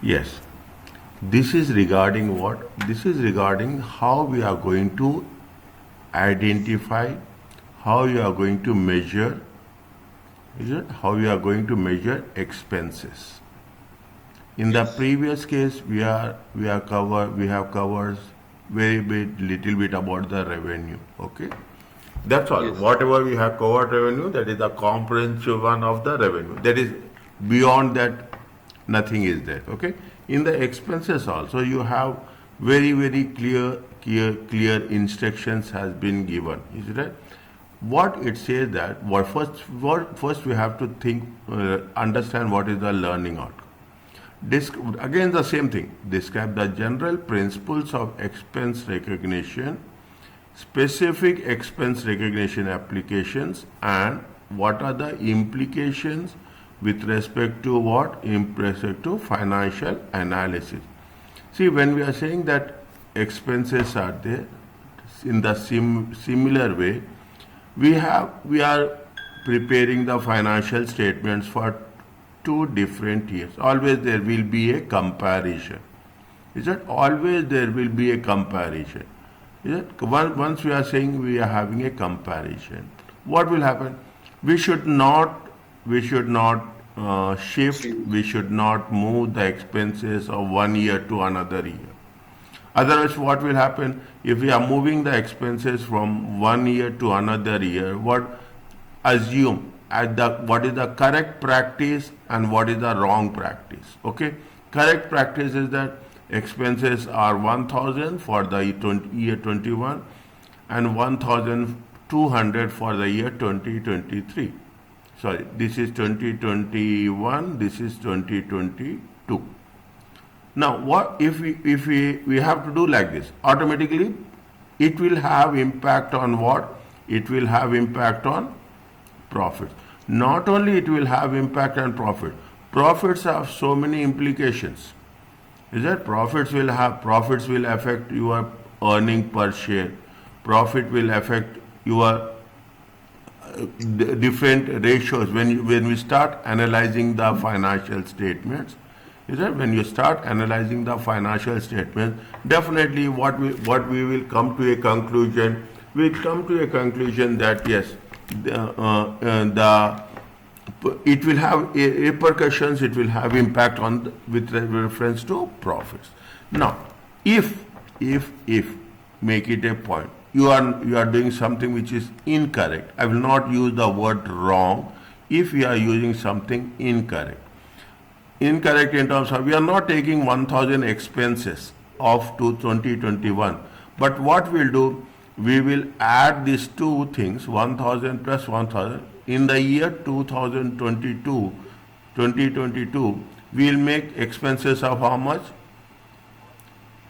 Yes. This is regarding what? This is regarding how we are going to identify, how you are going to measure, is it? How you are going to measure expenses. In the Yes. previous case, we have covered very bit little bit about the revenue. Okay, that's all. Yes. Whatever we have covered revenue, that is the comprehensive one of the revenue. That is beyond that, nothing is there. Okay. In the expenses also, you have very clear instructions has been given. Is it right? What it says that first we have to think, understand what is the learning outcome. Again, the same thing. Describe the general principles of expense recognition, specific expense recognition applications, and what are the implications with respect to what? In respect to financial analysis. See, when we are saying that expenses are there, in the similar way, we are preparing the financial statements for two different years. Always there will be a comparison. Is it? Always there will be a comparison. Is it? Once we are saying we are having a comparison, what will happen? We should not shift. We should not move the expenses of one year to another year. Otherwise, what will happen if we are moving the expenses from one year to another year? Assume at the what is the correct practice and what is the wrong practice. Okay, correct practice is that expenses are 1,000 for the year 21 and 1,200 for the year 2023. Sorry, this is 2021. This is 2022. Now, what if we have to do like this? Automatically, it will have impact on what? It will have impact on profits. Not only it will have impact on profit. Profits have so many implications. Is that profits will affect your earning per share. Profit will affect your different ratios when we start analyzing the financial statements. Is that when you start analyzing the financial statements, definitely what we will come to a conclusion. We come to a conclusion that yes, it will have repercussions. It will have impact on with reference to profits. Now, if make it a point, you are doing something which is incorrect. I will not use the word wrong. If you are using something incorrect in terms of we are not taking 1,000 expenses of 2021, but what we'll do, we will add these two things, 1,000 plus 1,000. In the year 2022, we'll make expenses of how much?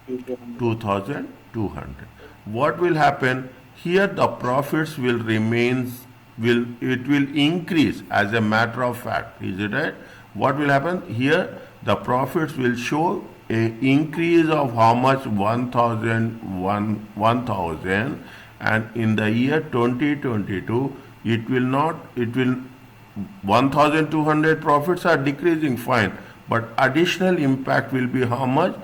2,200. What will happen here? The profits will increase as a matter of fact. Is it right? What will happen here? The profits will show a increase of how much? 1,000, and in the year 2022 it will 1,200 profits are decreasing, fine, but additional impact will be how much?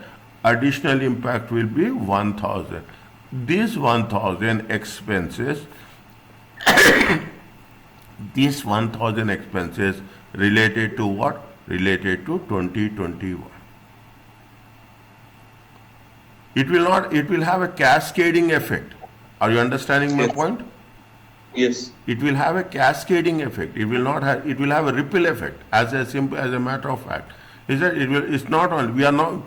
Additional impact will be 1,000. These 1,000 expenses these 1,000 expenses related to what? Related to 2021. It will have a cascading effect. Are you understanding my Yes. point? Yes. It will have a cascading effect. It will have a ripple effect as a matter of fact. Is that it's not only, we are not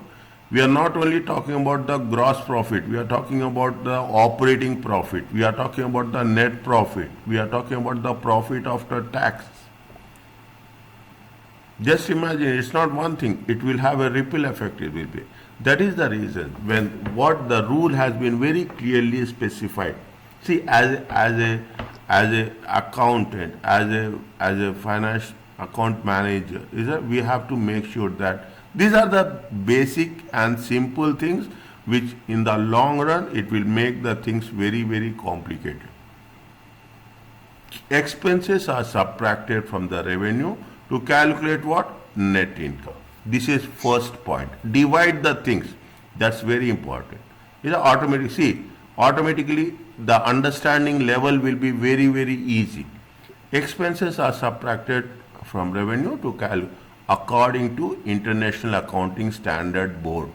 only talking about the gross profit, we are talking about the operating profit, we are talking about the net profit, we are talking about the profit after tax. Just imagine, it's not one thing, it will have a ripple effect, it will be. That is the reason when what the rule has been very clearly specified. See, as a accountant, as a finance account manager, we have to make sure that these are the basic and simple things which in the long run it will make the things very complicated. Expenses are subtracted from the revenue to calculate what? Net income. This is first point. Divide the things. That's very important. It's automatic. See, automatically the understanding level will be very, very easy. Expenses are subtracted from revenue to according to International Accounting Standard Board.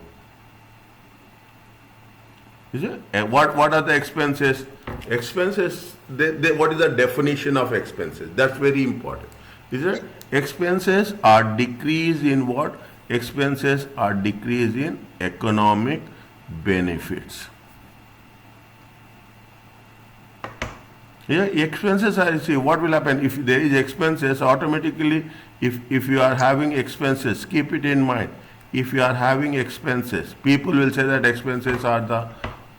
Is it? What are the expenses? Expenses, what is the definition of expenses? That's very important. Is it? Expenses are decrease in what? Expenses are decrease in economic benefits. Yeah, expenses are, see, what will happen if there is expenses, automatically, if you are having expenses, keep it in mind. If you are having expenses, people will say that expenses are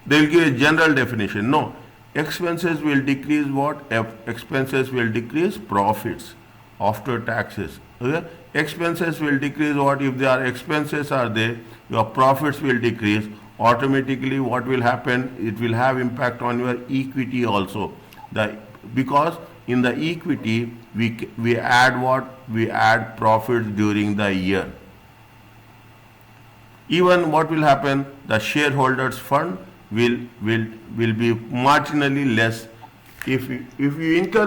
they will give a general definition. No, expenses will decrease what? Expenses will decrease profits after taxes. Okay? Expenses will decrease what? If there are expenses are there, your profits will decrease. Automatically what will happen? It will have impact on your equity also. Because in the equity we add what? We add profits during the year. Even what will happen? The shareholders fund will be marginally less. If you incur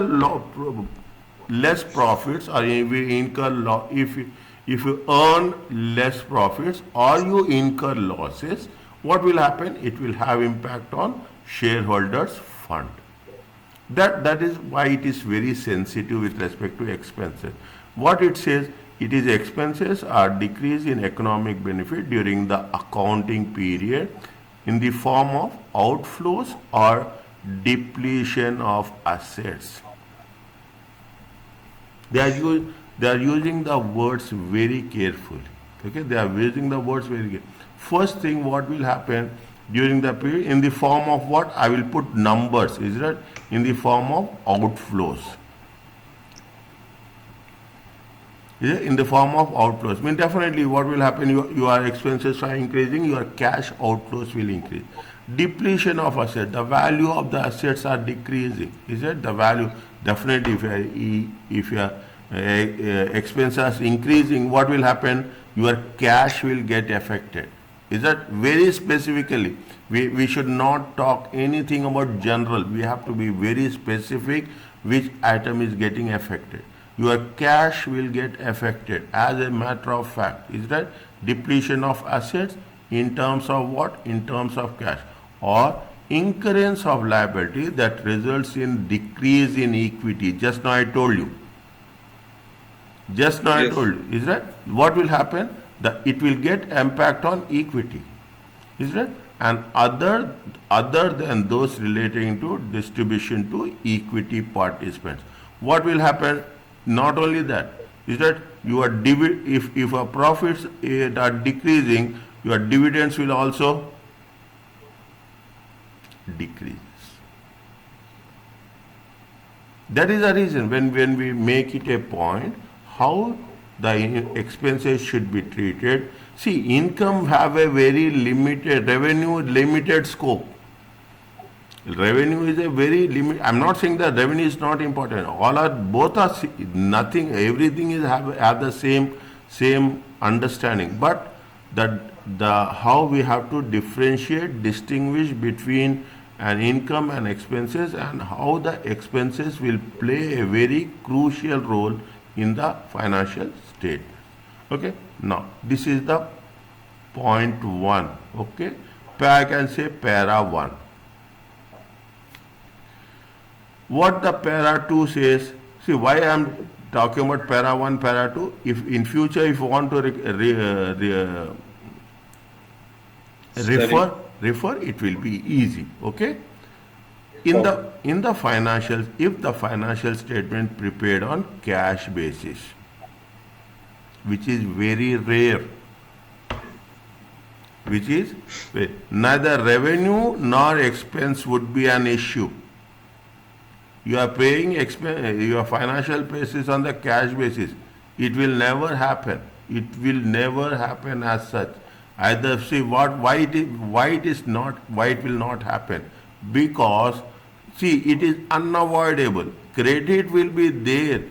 less profits, or if you incur if you earn less profits or you incur losses, what will happen? It will have impact on shareholders fund. That is why it is very sensitive with respect to expenses. What it says, it is expenses are decrease in economic benefit during the accounting period in the form of outflows or depletion of assets. They are using the words very carefully. Okay, they are using the words very carefully. First thing, what will happen during the period, in the form of what? I will put numbers, is that? In the form of outflows. In the form of outflows. I mean, definitely what will happen, your expenses are increasing, your cash outflows will increase. Depletion of assets, the value of the assets are decreasing. Is it? The value, definitely if your expenses are increasing, what will happen? Your cash will get affected. Is that? Very specifically, we should not talk anything about general. We have to be very specific which item is getting affected. Your cash will get affected as a matter of fact. Is that? Depletion of assets in terms of what? In terms of cash. Or incurrence of liability that results in decrease in equity. Just now I told you. Just now I told you. Is that? What will happen? It will get impact on equity. Is that? And other than those relating to distribution to equity participants. What will happen? Not only that, is that your if a profits are decreasing, your dividends will also decrease. That is the reason when we make it a point how the expenses should be treated. See, income have a very limited revenue, limited scope. Revenue is a very limit. I'm not saying that revenue is not important. Both are nothing. Everything is have the same understanding. But how we have to differentiate, distinguish between an income and expenses, and how the expenses will play a very crucial role in the financial statement. Okay. Now this is the point 1. Okay. I can say para 1. What the para 2 says, see why I am talking about para 1, para 2, if in future if you want to refer, it will be easy. Okay. In the financials, if the financial statement prepared on cash basis, which is very rare, neither revenue nor expense would be an issue. You are paying your financial basis on the cash basis. It will never happen. It will never happen as such. Either see why it will not happen? Because see, it is unavoidable. Credit will be there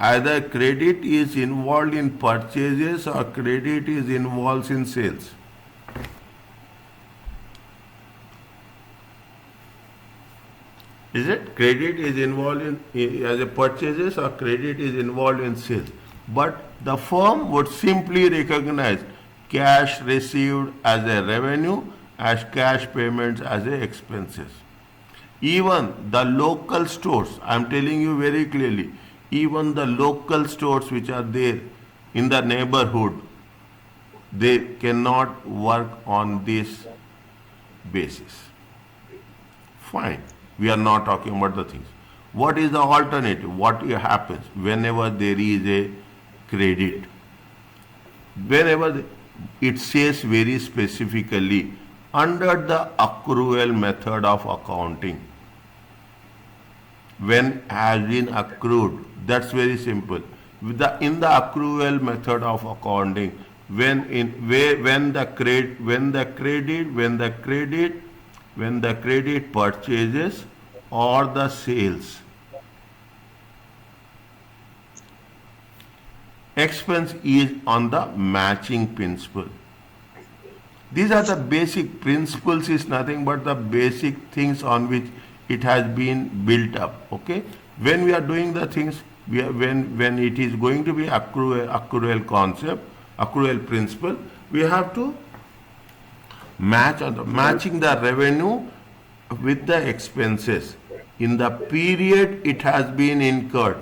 either credit is involved in purchases or credit is involved in sales. Is it? Credit is involved in as a purchases or credit is involved in sales. But the firm would simply recognize cash received as a revenue, as cash payments as a expenses. Even the local stores, I am telling you very clearly, even the local stores which are there in the neighborhood, they cannot work on this basis. Fine. We are not talking about the things. What is the alternative? What happens whenever there is a credit? Whenever it says very specifically under the accrual method of accounting, when has been accrued, that's very simple. In the accrual method of accounting, when the credit purchases or the sales, expense is on the matching principle. These are the basic principles, is nothing but the basic things on which it has been built up. Okay, when we are doing the things, when it is going to be accrual concept, accrual principle, we have to matching the revenue with the expenses in the period it has been incurred.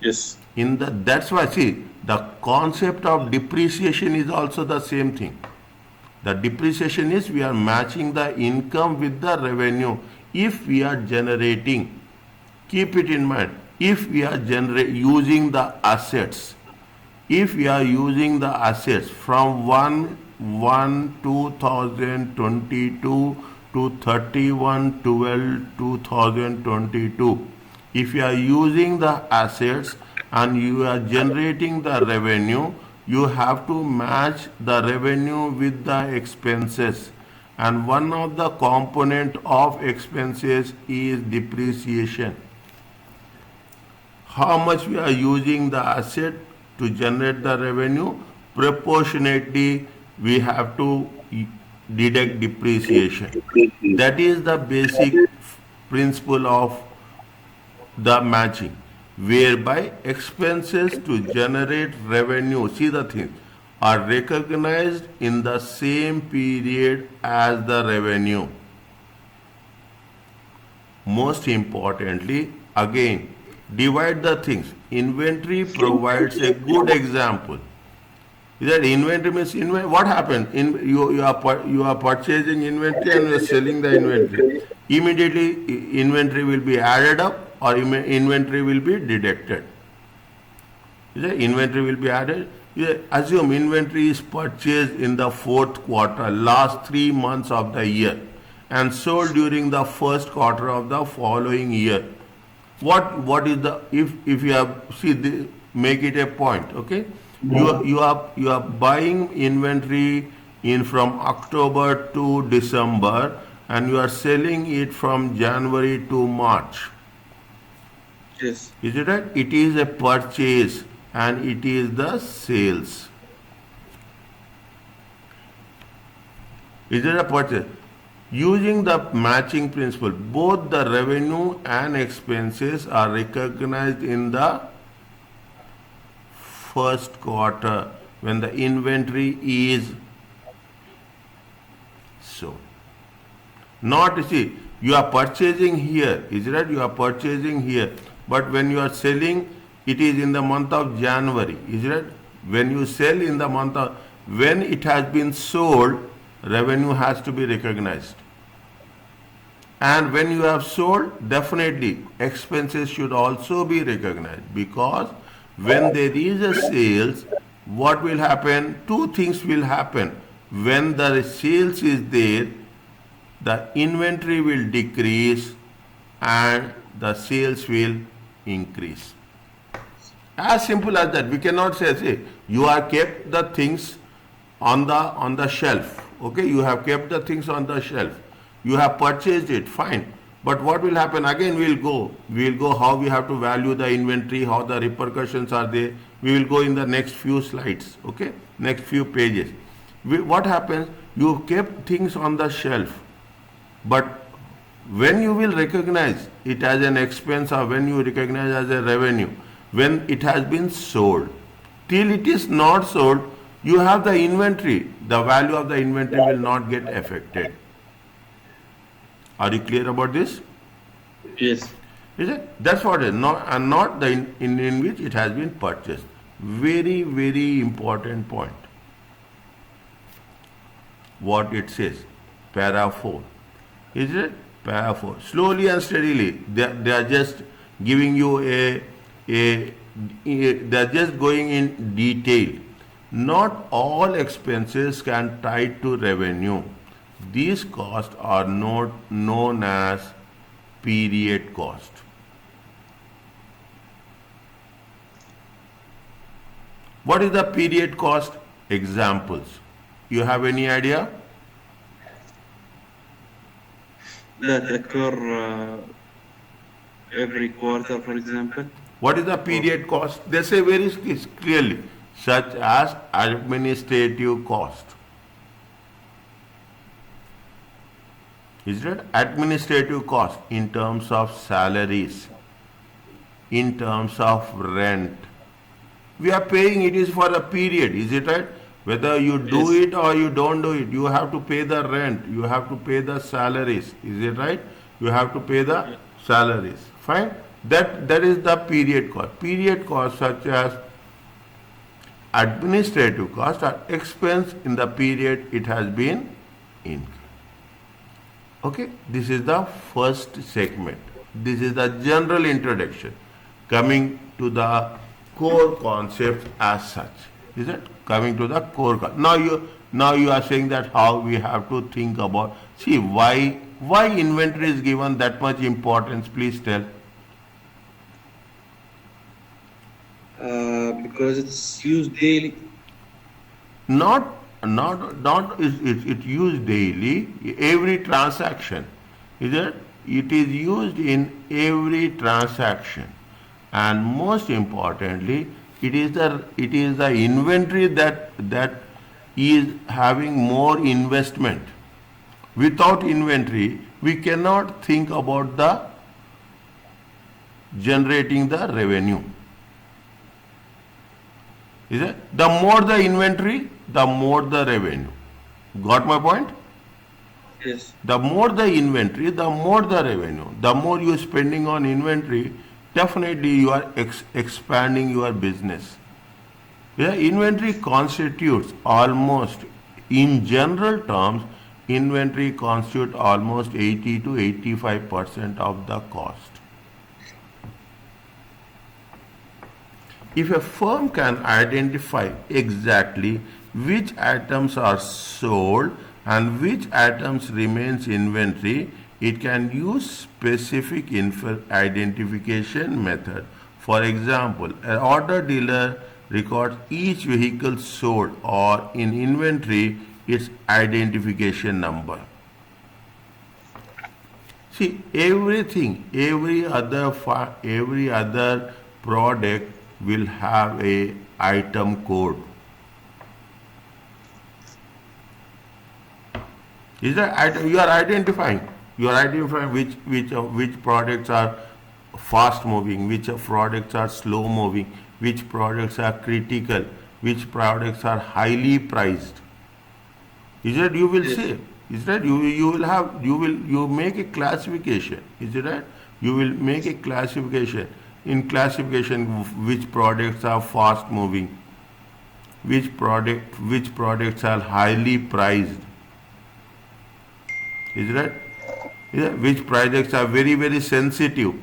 Yes. That's why, see, the concept of depreciation is also the same thing. The depreciation is we are matching the income with the revenue. If we are generating, keep it in mind, if we are using the assets, if we are using the assets from 1/1/2022 to 31/12/2022, if you are using the assets and you are generating the revenue, you have to match the revenue with the expenses, and one of the component of expenses is depreciation. How much we are using the asset to generate the revenue, proportionately we have to deduct depreciation. That is the basic principle of the matching, whereby expenses to generate revenue, see the thing, are recognized in the same period as the revenue. Most importantly, again, divide the things. Inventory provides a good example. That inventory means what happened? You are purchasing inventory and you are selling the inventory. Immediately inventory will be added up or inventory will be deducted. Inventory will be added. Assume inventory is purchased in the fourth quarter, last 3 months of the year, and sold during the first quarter of the following year. What is the, if you have, see, make it a point, okay? You are buying inventory in from October to December, and you are selling it from January to March. Yes. Is it right? It is a purchase and it is the sales. Is it a purchase? Using the matching principle, both the revenue and expenses are recognized in the first quarter when the inventory is sold. Not, see, you are purchasing here, is it right? You are purchasing here, but when you are selling, it is in the month of January, is it right? When you sell in the month of, when it has been sold, revenue has to be recognized. And when you have sold, definitely expenses should also be recognized, because when there is a sales, what will happen? Two things will happen. When the sales is there, the inventory will decrease and the sales will increase. As simple as that. We cannot say you have kept the things on the shelf. Okay, you have kept the things on the shelf. You have purchased it, fine. But what will happen? Again, we'll go how we have to value the inventory, how the repercussions are there. We will go in the next few slides, okay? Next few pages. What happens? You kept things on the shelf, but when you will recognize it as an expense or when you recognize as a revenue, when it has been sold, till it is not sold, you have the inventory. The value of the inventory will not get affected. Are you clear about this? Yes. Is it? That's what it is. Not the in which it has been purchased. Very, very important point. What it says, para 4. Is it? Para 4. Slowly and steadily, they are just giving you they are just going in detail. Not all expenses can tie to revenue. These costs are not known as period cost. What is the period cost? Examples. You have any idea? That occur every quarter, for example. What is the period cost? They say very clearly, such as administrative cost. Is it administrative cost in terms of salaries, in terms of rent? We are paying, it is for a period, is it right? Whether you do Yes. it or you don't do it, you have to pay the rent, you have to pay the salaries, is it right? You have to pay the salaries. Fine? That is the period cost. Period cost such as administrative cost or expense in the period it has been incurred. Okay, this is the first segment. This is the general introduction. Coming to the core concepts as such. Is it? Coming to the core. Now you are saying that how we have to think about. See why inventory is given that much importance. Please tell. Because it's used daily. Not is it used daily, every transaction. Is it? It is used in every transaction. And most importantly, it is the inventory that is having more investment. Without inventory, we cannot think about the generating the revenue. Is it? The more the inventory, the more the revenue. Got my point? Yes. The more the inventory, the more the revenue. The more you are spending on inventory, definitely you are expanding your business. Yeah, inventory constitutes almost, in general terms, inventory constitutes almost 80 to 85% of the cost. If a firm can identify exactly which items are sold and which items remains inventory, it can use specific identification method. For example, an auto dealer records each vehicle sold or in inventory its identification number. See, every other product will have a item code. Is that you are identifying? You are identifying which products are fast moving, which products are slow moving, which products are critical, which products are highly priced. Is that you will Yes. say? Is that you make a classification? Is it right? You will make a classification. In classification, which products are fast moving, which products are highly priced. Is that? Which projects are very, very sensitive?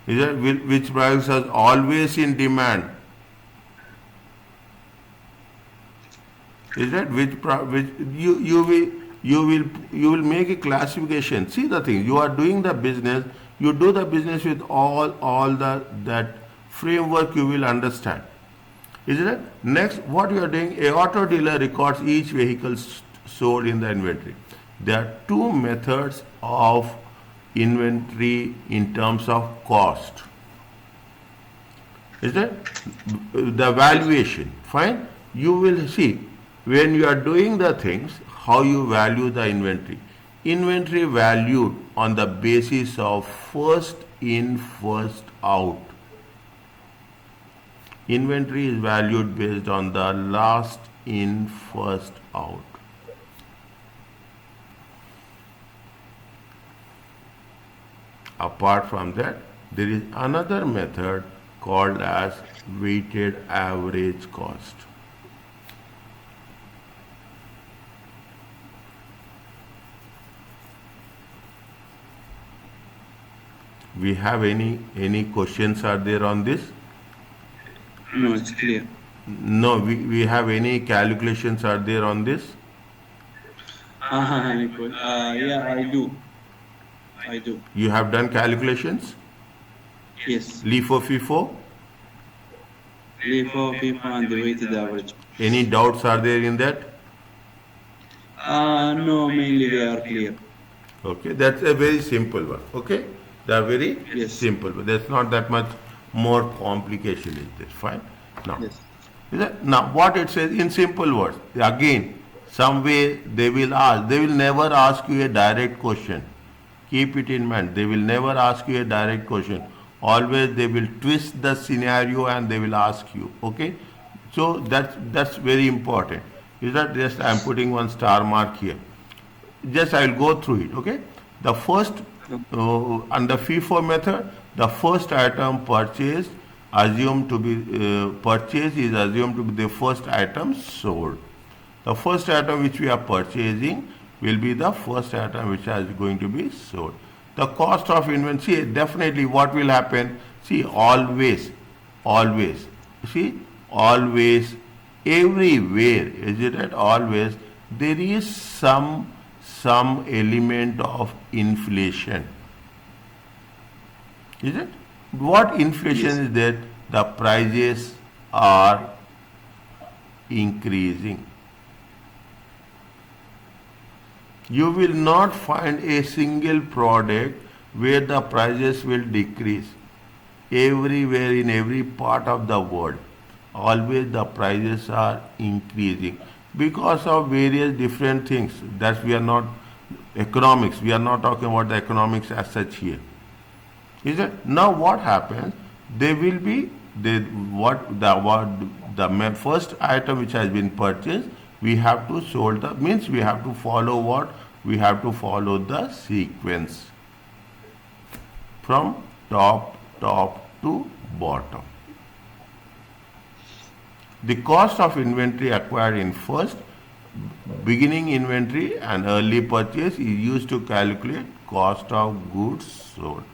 Is that which projects are always in demand? Is that which you will make a classification. See the thing, you are doing the business, you do the business with all that framework you will understand. Isn't it? Next, what you are doing, a auto dealer records each vehicle sold in the inventory. There are two methods of inventory in terms of cost. Is that the valuation? Fine. You will see when you are doing the things how you value the inventory. Inventory valued on the basis of first in, first out. Inventory is valued based on the last in, first out. Apart from that, there is another method called as weighted average cost. We have any questions are there on this? No, it's clear. No, we have any calculations are there on this? Yeah, I do. I do. You have done calculations? Yes. LIFO, FIFO? LIFO, FIFO, and the weighted average. Any doubts are there in that? No, mainly they are clear. Okay, that's a very simple one. Okay, they are very Yes. simple. But there's not that much more complication is there. Fine. Now, Yes. now what it says in simple words. Again, some way they will ask. They will never ask you a direct question. Keep it in mind. They will never ask you a direct question. Always they will twist the scenario and they will ask you. Okay, so that's very important. Is that just I'm putting one star mark here. Just I will go through it. Okay, the first under FIFO method, the first item purchased assumed to be purchased is assumed to be the first item sold. The first item which we are purchasing will be the first item which is going to be sold. The cost of inventory, definitely what will happen? See, always, see, always, everywhere, is it right? Always, there is some element of inflation. Is it? What inflation Yes. is that? The prices are increasing. You will not find a single product where the prices will decrease. Everywhere in every part of the world, always the prices are increasing because of various different things. That we are not economics. We are not talking about the economics as such here. Is it? Now what happens? They will be the first item which has been purchased. We have to sold the means we have to follow what? We have to follow the sequence from top to bottom. The cost of inventory acquired in first, beginning inventory and early purchase is used to calculate cost of goods sold.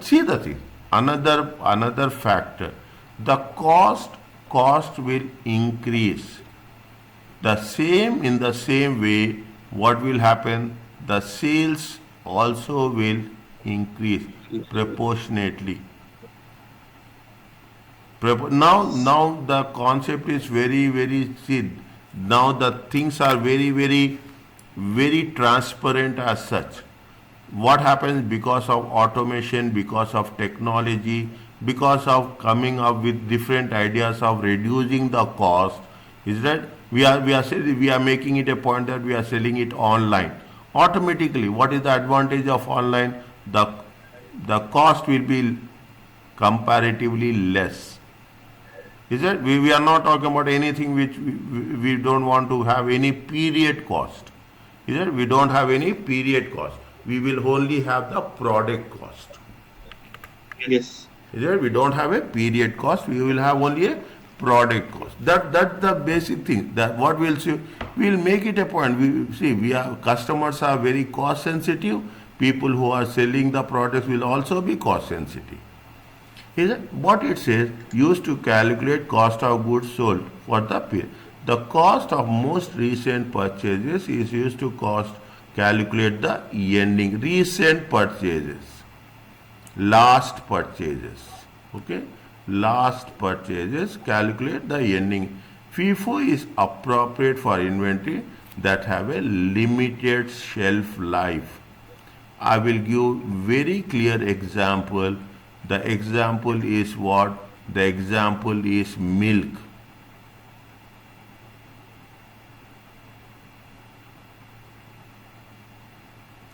See the thing. Another factor. The cost will increase. In the same way, what will happen? The sales also will increase proportionately. Now the concept is very see. Now the things are very transparent as such. What happens because of automation, because of technology, because of coming up with different ideas of reducing the cost, is that we are making it a point that we are selling it online. Automatically, what is the advantage of online? The cost will be comparatively less. Is that we are not talking about anything which we don't want to have any period cost. Is that we don't have any period cost. We will only have the product cost. Yes. Is that we don't have a period cost. We will have only a product cost. That's the basic thing. That what we'll see. We'll make it a point. Customers are very cost sensitive. People who are selling the products will also be cost sensitive. Is it? What it says, used to calculate cost of goods sold for the period. The cost of most recent purchases is used to calculate the ending recent purchases, last purchases. Okay, last purchases calculate the ending. FIFO is appropriate for inventory. that have a limited shelf life. I will give very clear example. The example is what? The example is milk.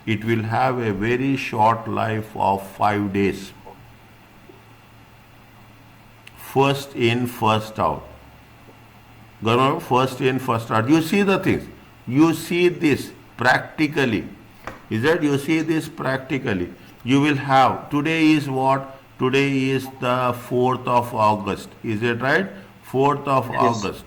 It will have a very short life of 5 days. First in, first out. Governor, first in, first out. You see the things. You see this practically. Is that you see this practically? You will have, today is what? Today is the 4th of August. Is it right? 4th of Yes. August.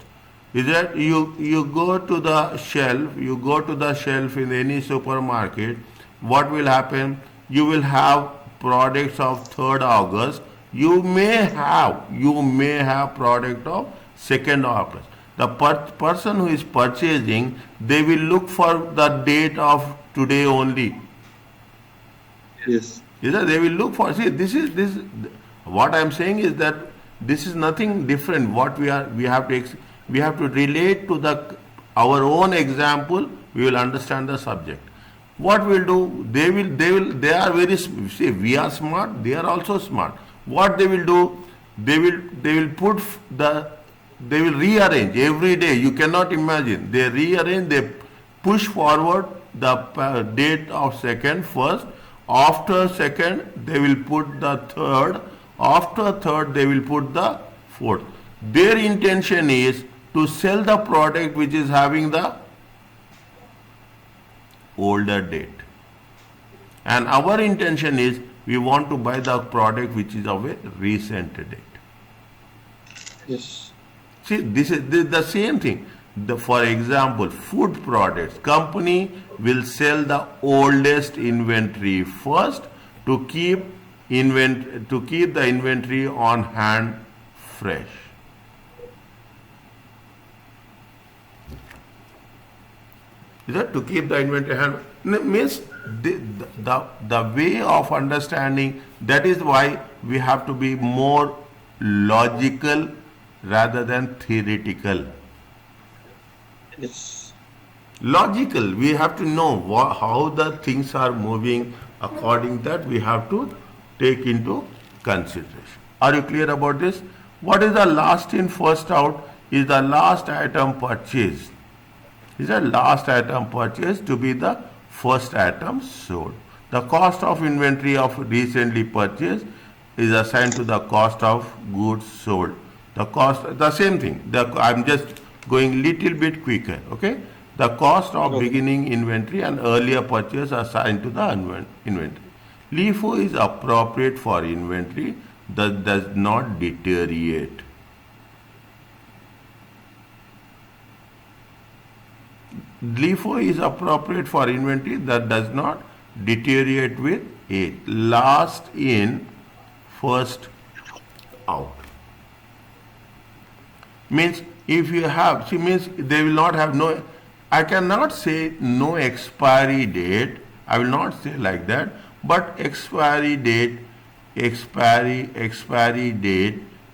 Is that you go to the shelf, you go to the shelf in any supermarket, what will happen? You will have products of 3rd August. You may have product of 2nd August. The person who is purchasing, they will look for the date of today only. Yes. Is that they will look for, see, this what I am saying is that this is nothing different. What we have to relate to the our own example, we will understand the subject. What we'll do, they are very, see, we are smart, they are also smart. What they will do, they will put they will rearrange every day. You cannot imagine. They rearrange, they push forward the date of second first. After second, they will put the third. After third, they will put the fourth. Their intention is to sell the product which is having the older date. And our intention is we want to buy the product which is of a recent date. Yes. See, this is the same thing. For example, food products. Company will sell the oldest inventory first to keep the inventory on hand fresh. Is that to keep the inventory hand? Means the way of understanding, that is why we have to be more logical rather than theoretical. Yes. Logical, we have to know how the things are moving. According that, we have to take into consideration. Are you clear about this? What is the last in, first out? Is the last item purchased. Is the last item purchased to be the first item sold. The cost of inventory of recently purchased is assigned to the cost of goods sold. The cost, the same thing. I'm just going little bit quicker. Okay. The cost of Okay. beginning inventory and earlier purchase are assigned to the inventory. LIFO is appropriate for inventory that does not deteriorate. LIFO is appropriate for inventory that does not deteriorate with age. Last in, first out. Means if you have, see, means they will not have no, I cannot say no expiry date. I will not say like that. But expiry date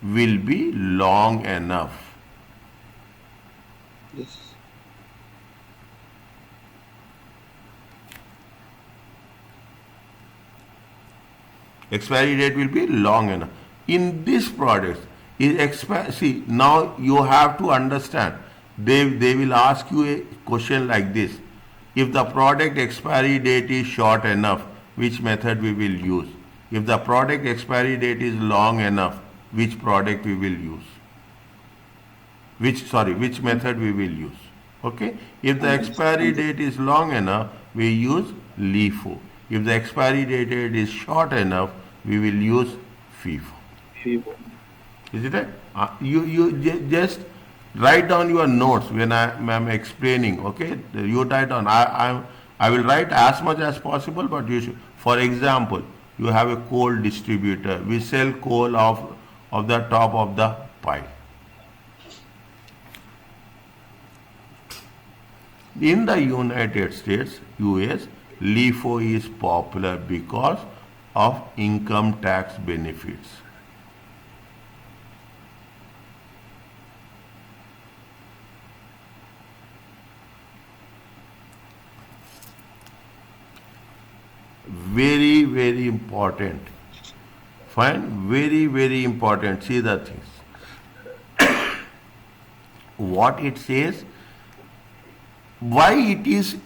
will be long enough. Yes. Expiry date will be long enough. In this product, see, now you have to understand. They will ask you a question like this. If the product expiry date is short enough, which method we will use? If the product expiry date is long enough, which product we will use? Which method we will use? Okay? If the expiry date is long enough, we use LIFO. If the expiry date is short enough, we will use FIFO. People. Is it right? Just write down your notes when I am explaining. Okay, you write down. I will write as much as possible, but you should. For example, you have a coal distributor. We sell coal of the top of the pile. In the United States, US, LIFO is popular because of income tax benefits. very, very important. Fine, very, very important. See the things. What it says, why it is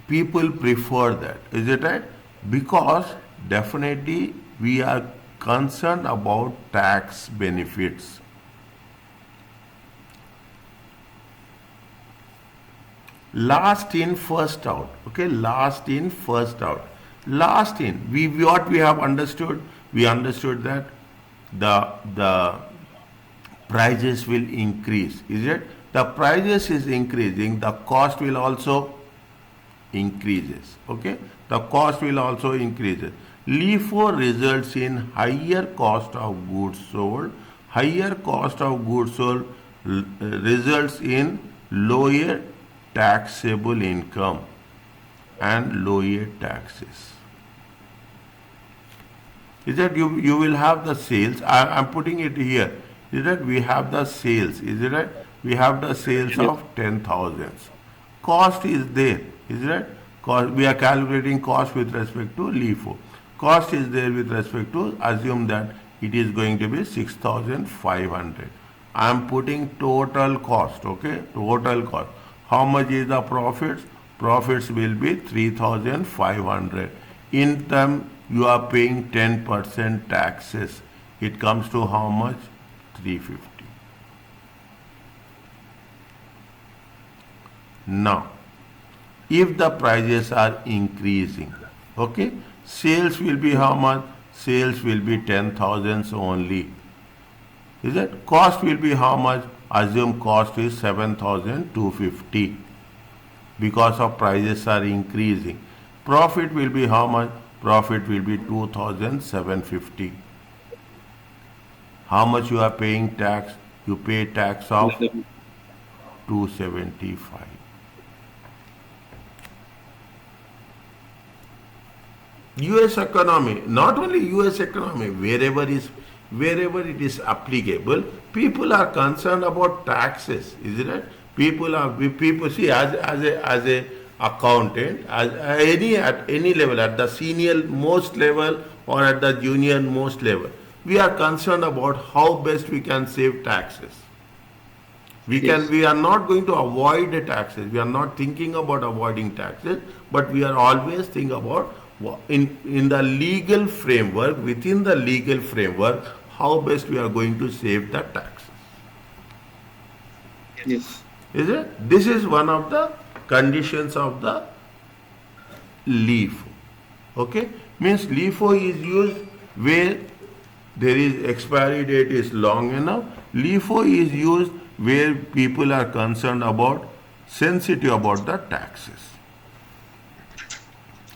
people prefer that, is it right? Because definitely we are concerned about tax benefits. Last in, first out. Okay, last in, first out. Last in, we what we have understood, we understood that the prices will increase. Is it? The prices is increasing, the cost will also increases. Okay, the cost will also increases. LIFO results in higher cost of goods sold. Higher cost of goods sold results in lower taxable income and lower taxes. Is that you will have the sales? I'm putting it here. Is that we have the sales? Is it right? We have the sales Yes. of 10,000. Cost is there. Is it right? Cost, we are calculating cost with respect to LIFO. Cost is there with respect to, assume that it is going to be 6,500. I am putting total cost. Okay, total cost. How much is the profits? Profits will be 3,500. In term, you are paying 10% taxes. It comes to how much? 350. Now, if the prices are increasing, okay, sales will be how much? Sales will be 10,000 only. Is it? Cost will be how much? Assume cost is 7,250 because of prices are increasing. Profit will be how much? Profit will be 2,750. How much you are paying tax? You pay tax of 275. US economy, not only US economy, wherever it is applicable, people are concerned about taxes, isn't it? People see as a accountant, at any level, at the senior most level or at the junior most level, we are concerned about how best we can save taxes. Yes. We are not going to avoid the taxes. We are not thinking about avoiding taxes, but we are always thinking about in the legal framework, within the legal framework, how best we are going to save the taxes. Yes. Is it? This is one of the conditions of the LIFO. Okay? Means LIFO is used where there is expiry date is long enough. LIFO is used where people are concerned about, sensitive about the taxes.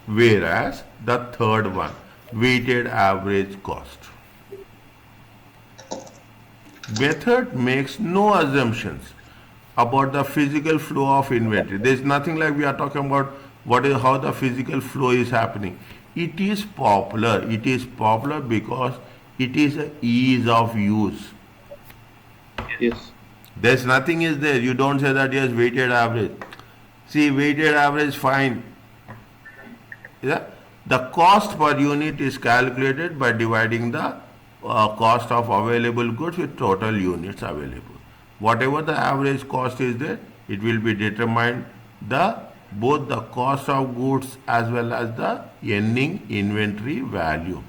Whereas the third one, weighted average cost. Method makes no assumptions about the physical flow of inventory. There is nothing like we are talking about how the physical flow is happening. It is popular. It is popular because it is a ease of use. Yes. There's nothing is there. You don't say that yes, weighted average. See, weighted average fine. Yeah? The cost per unit is calculated by dividing the cost of available goods with total units available. Whatever the average cost is there, it will be determined both the cost of goods as well as the ending inventory value.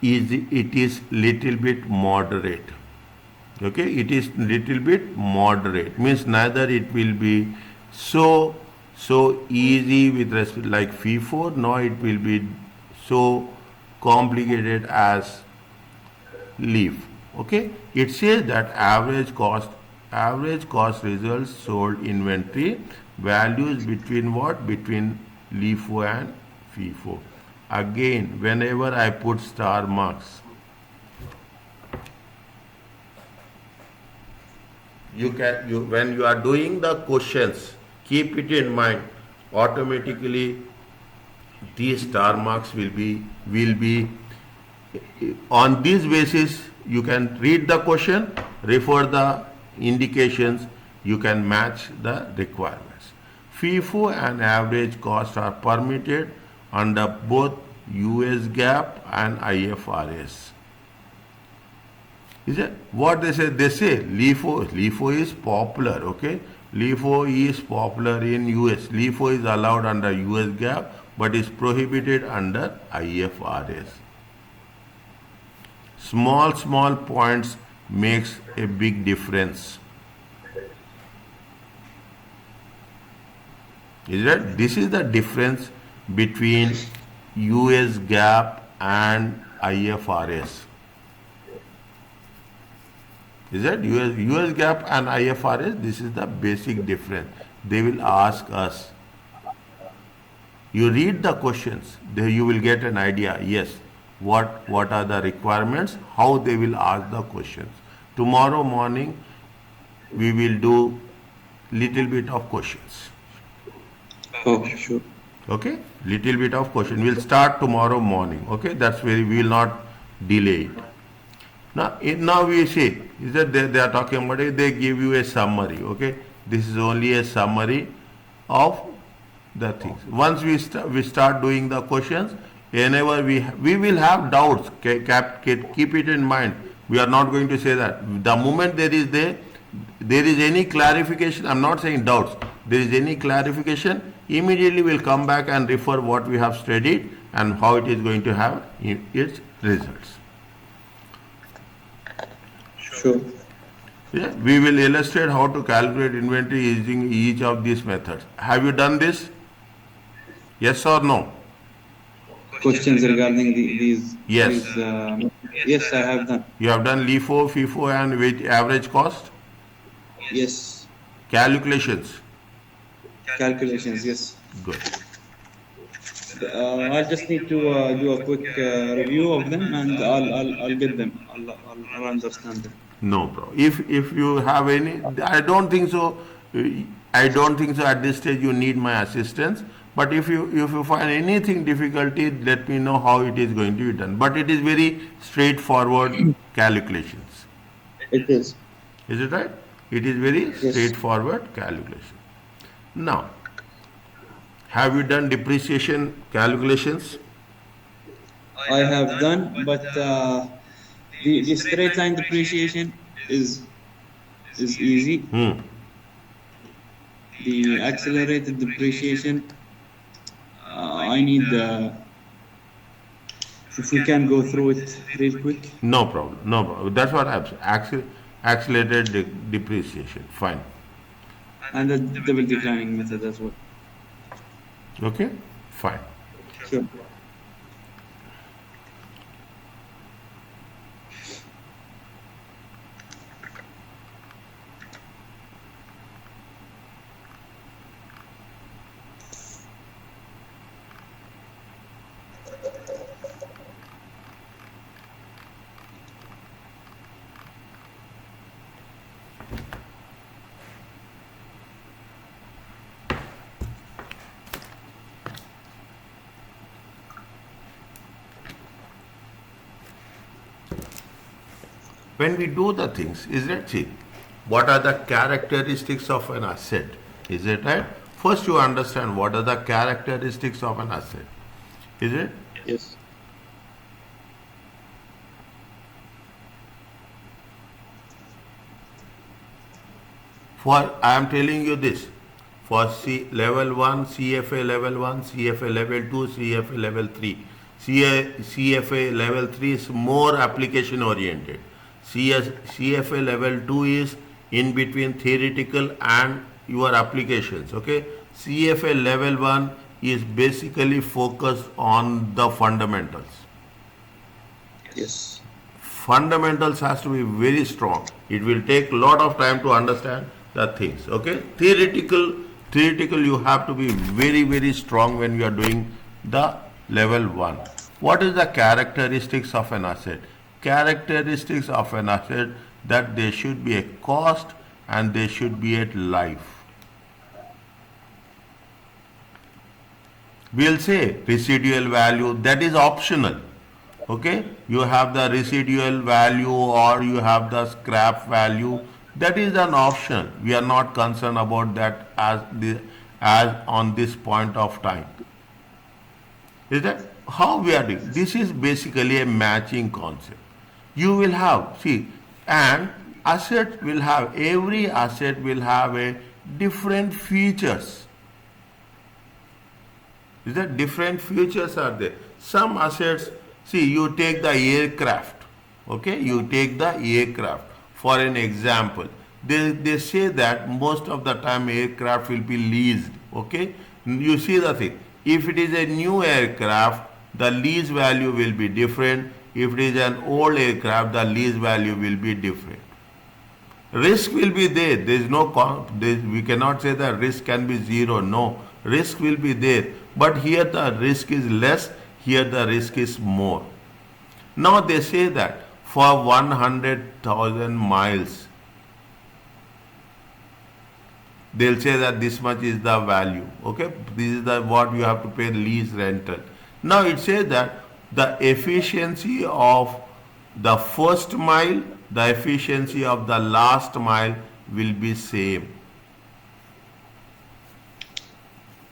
It is little bit moderate. Okay, it is little bit moderate. Means neither it will be so easy with respect like FIFO, nor it will be so complicated as LIFO. Okay, it says that average cost results sold inventory values between what? Between LIFO and FIFO. Again, whenever I put star marks, when you are doing the questions, keep it in mind. Automatically, these star marks will be on this basis. You can read the question, refer the indications, you can match the requirements. FIFO and average cost are permitted under both US GAAP and IFRS. Is it what they say? They say LIFO is popular, okay? LIFO is popular in US. LIFO is allowed under US GAAP but is prohibited under IFRS. Small points makes a big difference. Is that this is the difference between US GAAP and IFRS. Is that US GAAP and IFRS? This is the basic difference. They will ask us. You read the questions, there you will get an idea. Yes, what are the requirements? How they will ask the questions. Tomorrow morning, we will do little bit of questions. Oh, sure. Okay, little bit of question. We'll start tomorrow morning. Okay, that's where we will not delay it. Now we say is that they are talking about it. They give you a summary. Okay, this is only a summary of the things. Once we start doing the questions, whenever we will have doubts. Keep it in mind. We are not going to say that. The moment there is any clarification. I'm not saying doubts. There is any clarification. Immediately we'll come back and refer what we have studied and how it is going to have its results. Sure. Yeah, we will illustrate how to calculate inventory using each of these methods. Have you done this? Yes or no? Questions regarding these. Yes. Yes, I have done. You have done LIFO, FIFO and weight average cost? Yes. Calculations? Calculations, yes. Good. I just need to do a quick review of them, and I'll get them. I'll understand them. No problem. If you have any, I don't think so. I don't think so. At this stage, you need my assistance. But if you find anything difficulty, let me know how it is going to be done. But it is very straightforward calculations. It is. Is it right? It is very straightforward calculation. Now, have you done depreciation calculations? I have done, but the straight line depreciation is easy. The accelerated depreciation, I need if we can go through it real quick. No problem. No problem. That's what I'm saying. Accelerated depreciation. Fine. And the double declining method as well. Okay? Fine. Sure. When we do the things, is it see, what are the characteristics of an asset? Is it right? First you understand what are the characteristics of an asset. Is it? Yes. I am telling you this. For level 1, CFA level 1, CFA level 2, CFA level 3. CFA level 3 is more application oriented. CFA level 2 is in between theoretical and your applications. Okay. CFA level 1 is basically focused on the fundamentals. Yes. Fundamentals has to be very strong. It will take a lot of time to understand the things. Okay. Theoretical you have to be very, very strong when you are doing the level 1. What is the characteristics of an asset? Characteristics of an asset that there should be a cost and there should be a life. We'll say residual value, that is optional. Okay, you have the residual value or you have the scrap value, that is an option. We are not concerned about that as on this point of time. Is that how we are doing? This is basically a matching concept. You will have, see, and asset will have, every asset will have a different features. Is that different features are there? Some assets, see, you take the aircraft, okay? You take the aircraft for an example. They say that most of the time aircraft will be leased, okay? You see the thing. If it is a new aircraft, the lease value will be different. If it is an old aircraft, the lease value will be different. Risk will be there. There is no, we cannot say that risk can be zero. No, risk will be there. But here the risk is less, here the risk is more. Now they say that for 100,000 miles, they'll say that this much is the value. Okay, this is the what you have to pay lease rental. Now it says that the efficiency of the first mile, the efficiency of the last mile will be same.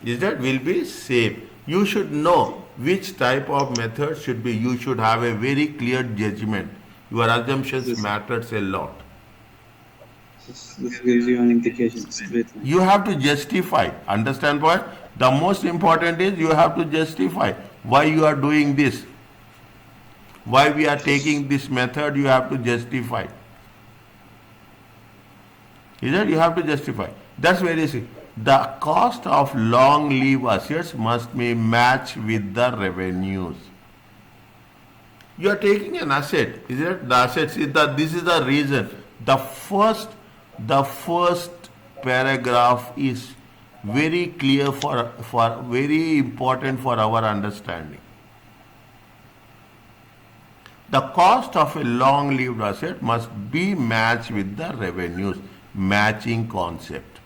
Is that will be same? You should know which type of method should be. You should have a very clear judgment. Your assumptions matters a lot. This gives you an indication. You have to justify. Understand what? The most important is you have to justify why you are doing this. Why we are taking this method, you have to justify. Is that you have to justify. That's very easy. The cost of long lived assets must be matched with the revenues. You are taking an asset. Is it? The assets is the, this is the reason. The first paragraph is very clear for very important for our understanding. The cost of a long-lived asset must be matched with the revenues, matching concept.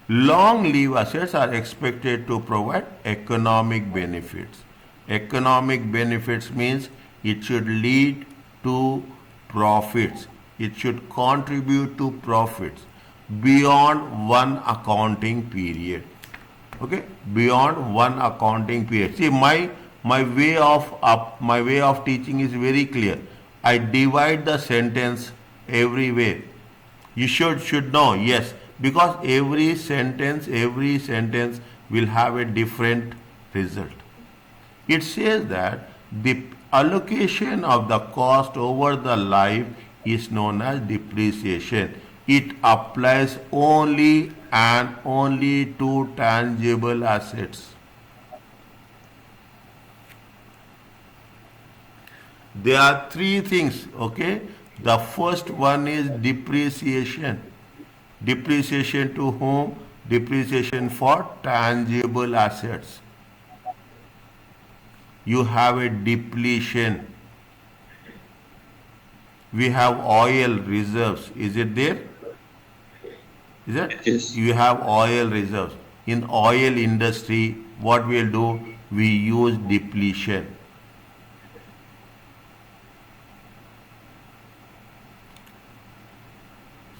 Long-lived assets are expected to provide economic benefits. Economic benefits means it should lead to profits. It should contribute to profits beyond one accounting period. Okay, beyond one accounting period. See, my way of teaching is very clear. I divide the sentence everywhere. You should know, yes, because every sentence will have a different result. It says that the allocation of the cost over the life is known as depreciation. It applies only and only to tangible assets. There are three things, okay? The first one is depreciation. Depreciation to whom? Depreciation for tangible assets. You have a depletion. We have oil reserves. Is it there? Is it? Yes. You have oil reserves. In oil industry, what we'll do? We use depletion.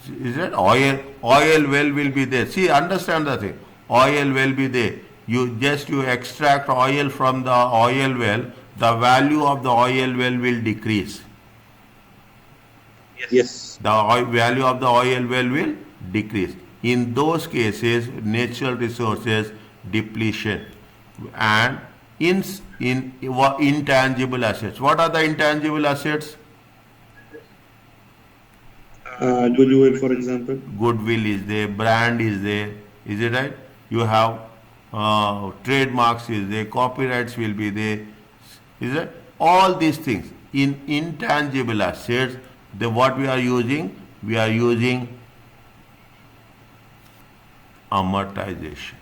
Is it oil well will be there? See, understand the thing. Oil well be there. You extract oil from the oil well, the value of the oil well will decrease. Yes. The value of the oil well will decrease. In those cases, natural resources depletion. And in intangible assets. What are the intangible assets? Goodwill, for example. Goodwill is there, brand is there, is it right? You have trademarks is there, copyrights will be there, is it? All these things. In intangible assets, what we are using? We are using amortization.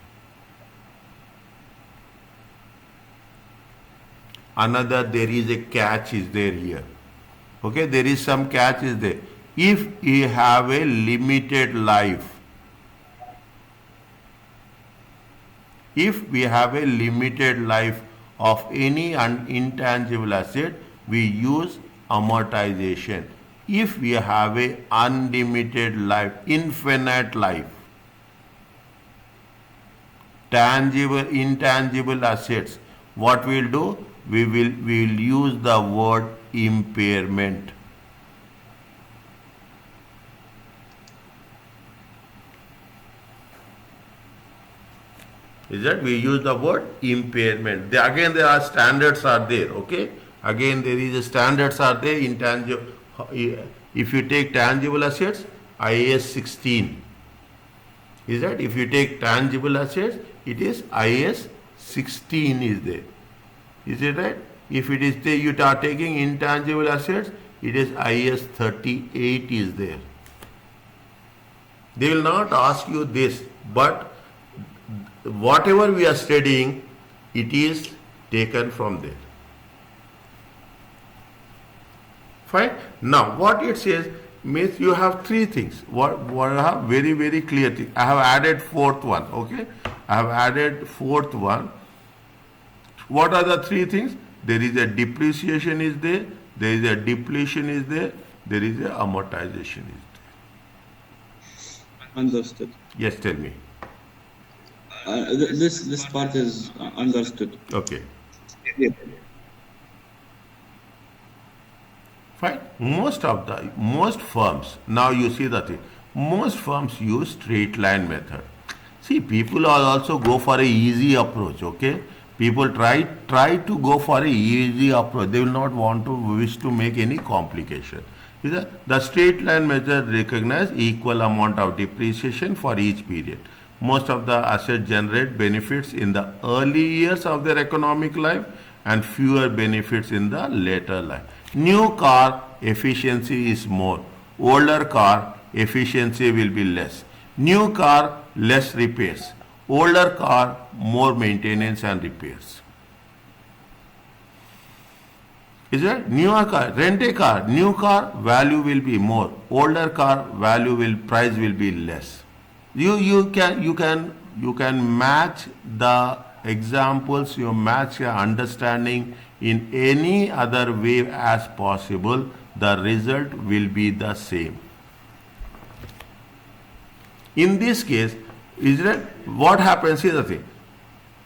Another, there is a catch is there here. Okay, there is some catch is there. If you have a limited life, if we have a limited life of any intangible asset, we use amortization. If we have a unlimited life, infinite life, tangible, intangible assets, what we'll do? We will use the word impairment. Is that we use the word impairment. Again, there are standards are there. Okay. Again, there is a standards are there. Intangible. If you take tangible assets, IAS 16. Is that if you take tangible assets, it is IAS 16 is there. Is it right? If it is there, you are taking intangible assets, it is IAS 38 is there. They will not ask you this, but whatever we are studying, it is taken from there. Fine. Now, what it says means you have three things. What I have very clear thing. I have added fourth one. Okay. I have added fourth one. What are the three things? There is a depreciation is there. There is a depletion is there. There is a amortization is there. Understood. Yes, tell me. This part is understood. Okay. Yeah. Fine. Most firms, now you see the thing, most firms use straight line method. See, people are also go for a easy approach, okay? People try to go for a easy approach. They will not want to wish to make any complication. The straight line method recognize equal amount of depreciation for each period. Most of the assets generate benefits in the early years of their economic life and fewer benefits in the later life. New car efficiency is more. Older car efficiency will be less. New car less repairs. Older car more maintenance and repairs. Is it? Newer car, rent a car, new car value will be more. Older car price will be less. You can match the examples, you match your understanding in any other way as possible, the result will be the same. In this case, what happens is the thing.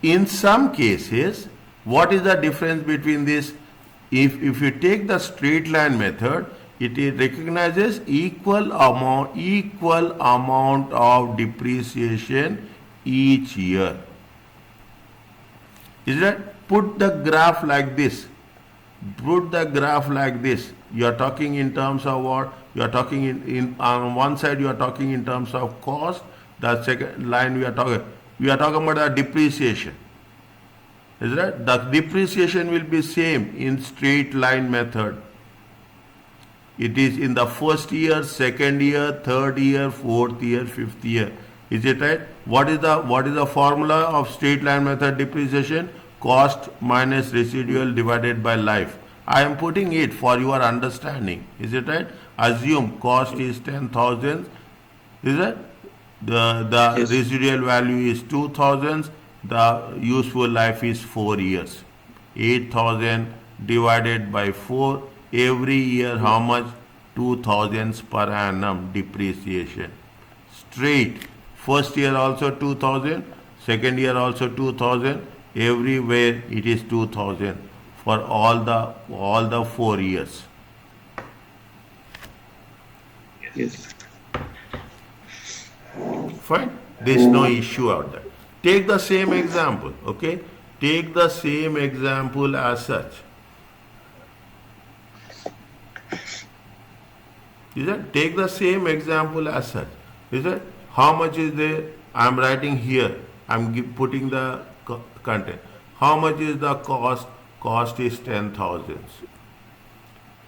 In some cases, what is the difference between this? If you take the straight line method, it recognizes equal amount of depreciation each year. Is that? Put the graph like this. Put the graph like this. You are talking in terms of what? You are talking on one side you are talking in terms of cost. The second line we are talking about the depreciation. Is that? The depreciation will be same in straight line method. It is in the first year, second year, third year, fourth year, fifth year. Is it right? What is the formula of straight line method depreciation? Cost minus residual divided by life. I am putting it for your understanding. Is it right? Assume cost is 10,000. Is it? The Yes. residual value is 2,000. The useful life is 4 years. 8,000 divided by 4. Every year how much? 2,000 per annum depreciation. Straight. First year also 2,000. Second year also 2,000. Everywhere it is 2,000 for all the 4 years. Yes. Fine. There is no issue out there. Take the same example. Okay. Take the same example as such. Is it? Take the same example as such. Is it? How much is there? I am writing here. I am putting the content. How much is the cost? Cost is 10,000.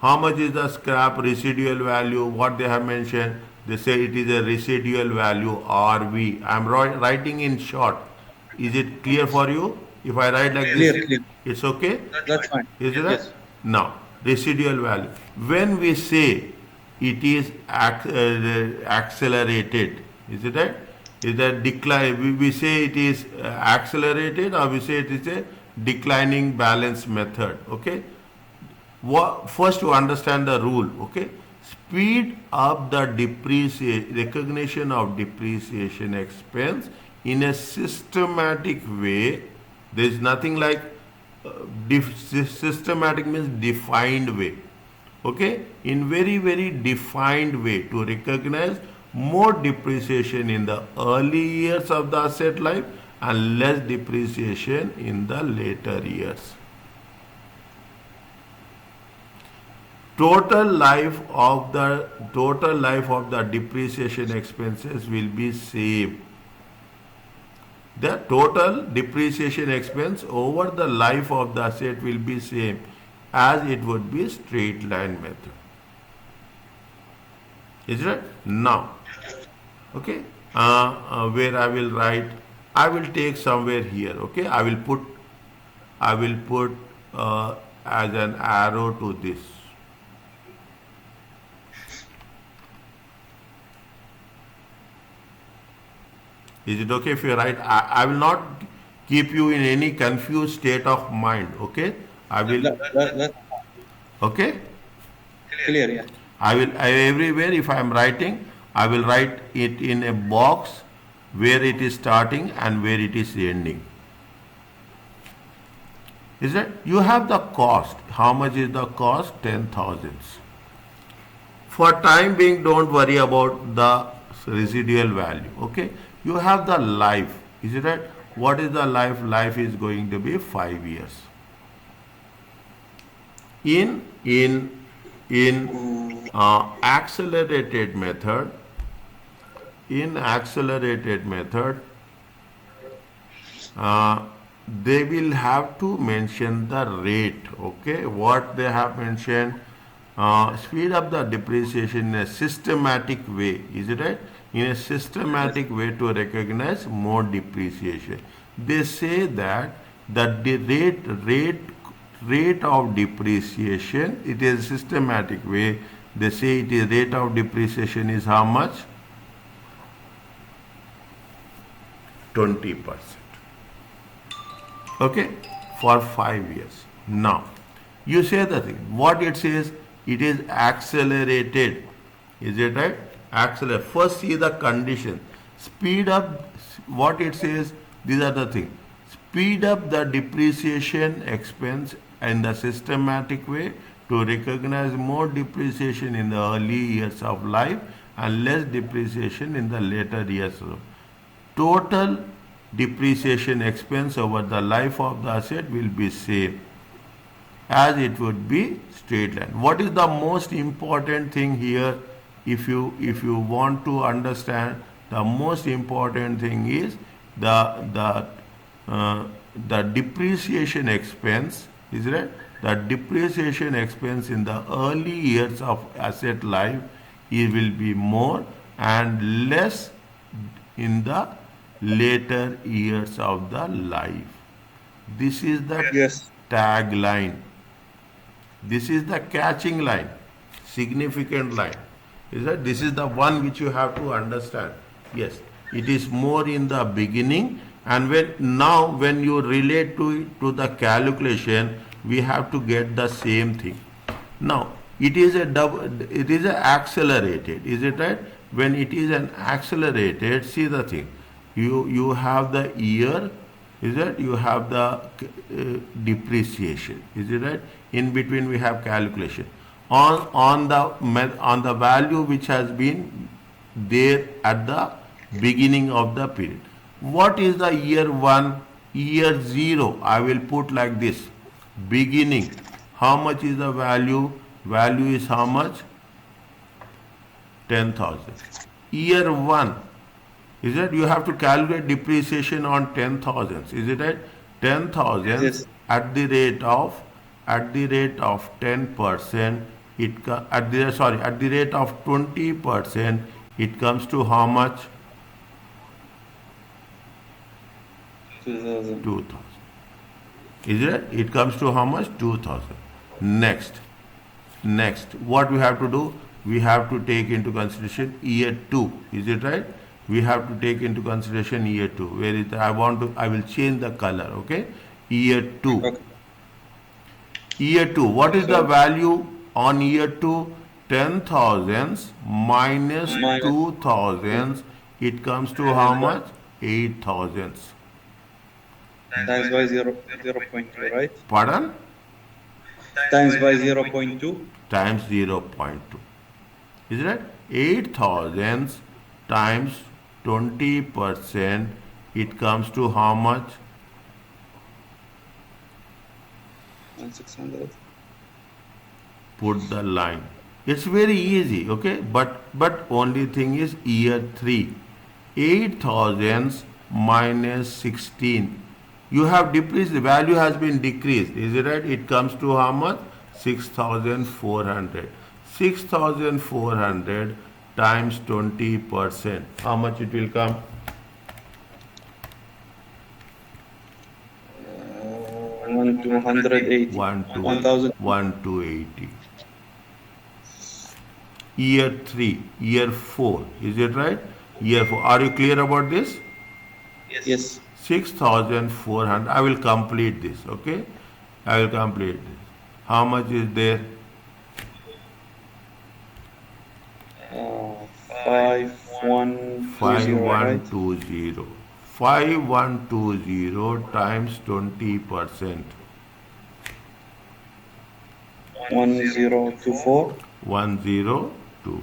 How much is the scrap residual value? What they have mentioned? They say it is a residual value RV. I am writing in short. Is it clear for you? If I write like Clear, this, clear. it's okay? That's fine. Is it? Yes. Now, residual value. When we say it is accelerated, is it right? Is that decline? We say it is accelerated, or we say it is a declining balance method. Okay. First, to understand the rule. Okay. speed up the recognition of depreciation expense in a systematic way. There is nothing like systematic means defined way. Okay, in very defined way to recognize more depreciation in the early years of the asset life and less depreciation in the later years. Total life of the depreciation expenses will be same. The total depreciation expense over the life of the asset will be same as it would be straight line method. Is it? Now, okay, where I will write, I will take somewhere here. Okay, I will put as an arrow to this. Is it okay if you write? I will not keep you in any confused state of mind. Okay, I will. That Okay, clear, yeah. everywhere if I am writing, I will write it in a box where it is starting and where it is ending. Is it? You have the cost. How much is the cost? 10,000. For time being, don't worry about the residual value. Okay, you have the life. Is it right? What is the life? Life is going to be 5 years. In accelerated method, they will have to mention the rate. Okay, what they have mentioned, speed up the depreciation in a systematic way. Is it right? In a systematic way to recognize more depreciation. They say that the rate of depreciation, it is a systematic way. They say it is rate of depreciation is how much? 20%. Okay, for 5 years. Now, you say the thing. What it says, it is accelerated. Is it right? Accelerate. First, see the condition. Speed up. What it says, these are the things. Speed up the depreciation expense in the systematic way to recognize more depreciation in the early years of life and less depreciation in the later years. Total depreciation expense over the life of the asset will be same as it would be straight line. What is the most important thing here? If you want to understand, the most important thing is the depreciation expense. Is right? The depreciation expense in the early years of asset life, it will be more and less in the later years of the life. This is the Yes. tagline. This is the catching line, significant line. Is that this is the one which you have to understand. Yes, it is more in the beginning, and when you relate to the calculation, we have to get the same thing. Now it is a accelerated. Is it right? When it is an accelerated, see the thing. You have the year. Is it? You have the depreciation. Is it right? In between we have calculation on the value which has been there at the beginning of the period. What is the year 1? Year 0, I will put like this. Beginning. How much is the value? Value is how much? 10,000. Year 1. Is it? You have to calculate depreciation on 10,000. Is it right? 10,000 Yes. at the rate of 10%. At the rate of 20%, it comes to how much? 2000. 2,000. Is it? It comes to how much? 2,000. Next, what we have to do? We have to take into consideration year 2. Is it right? We have to take into consideration year 2. Where is I will change the color. Okay, year 2. Okay. Year 2. What is the value on year 2? 10,000s minus minus 2,000s, it comes to how much? 8,000s. times by 0.2, right? Pardon? Times by 0.2. Times 0.2. Is it? 8,000s times 20%, it comes to how much? And 600. Put the line. It's very easy, okay? But only thing is year 3. 8,000s minus 16. You have decreased, the value has been decreased. Is it right? It comes to how much? 6,400. 6,400 times 20%. How much it will come? 1,280. 1,000. 1,280. Year 3, year 4. Is it right? Year 4. Are you clear about this? Yes. 6,400. I will complete this, okay? I will complete this. How much is there? 5,120, right? 5,120. 5,120 times 20%. 1,024. 1,024.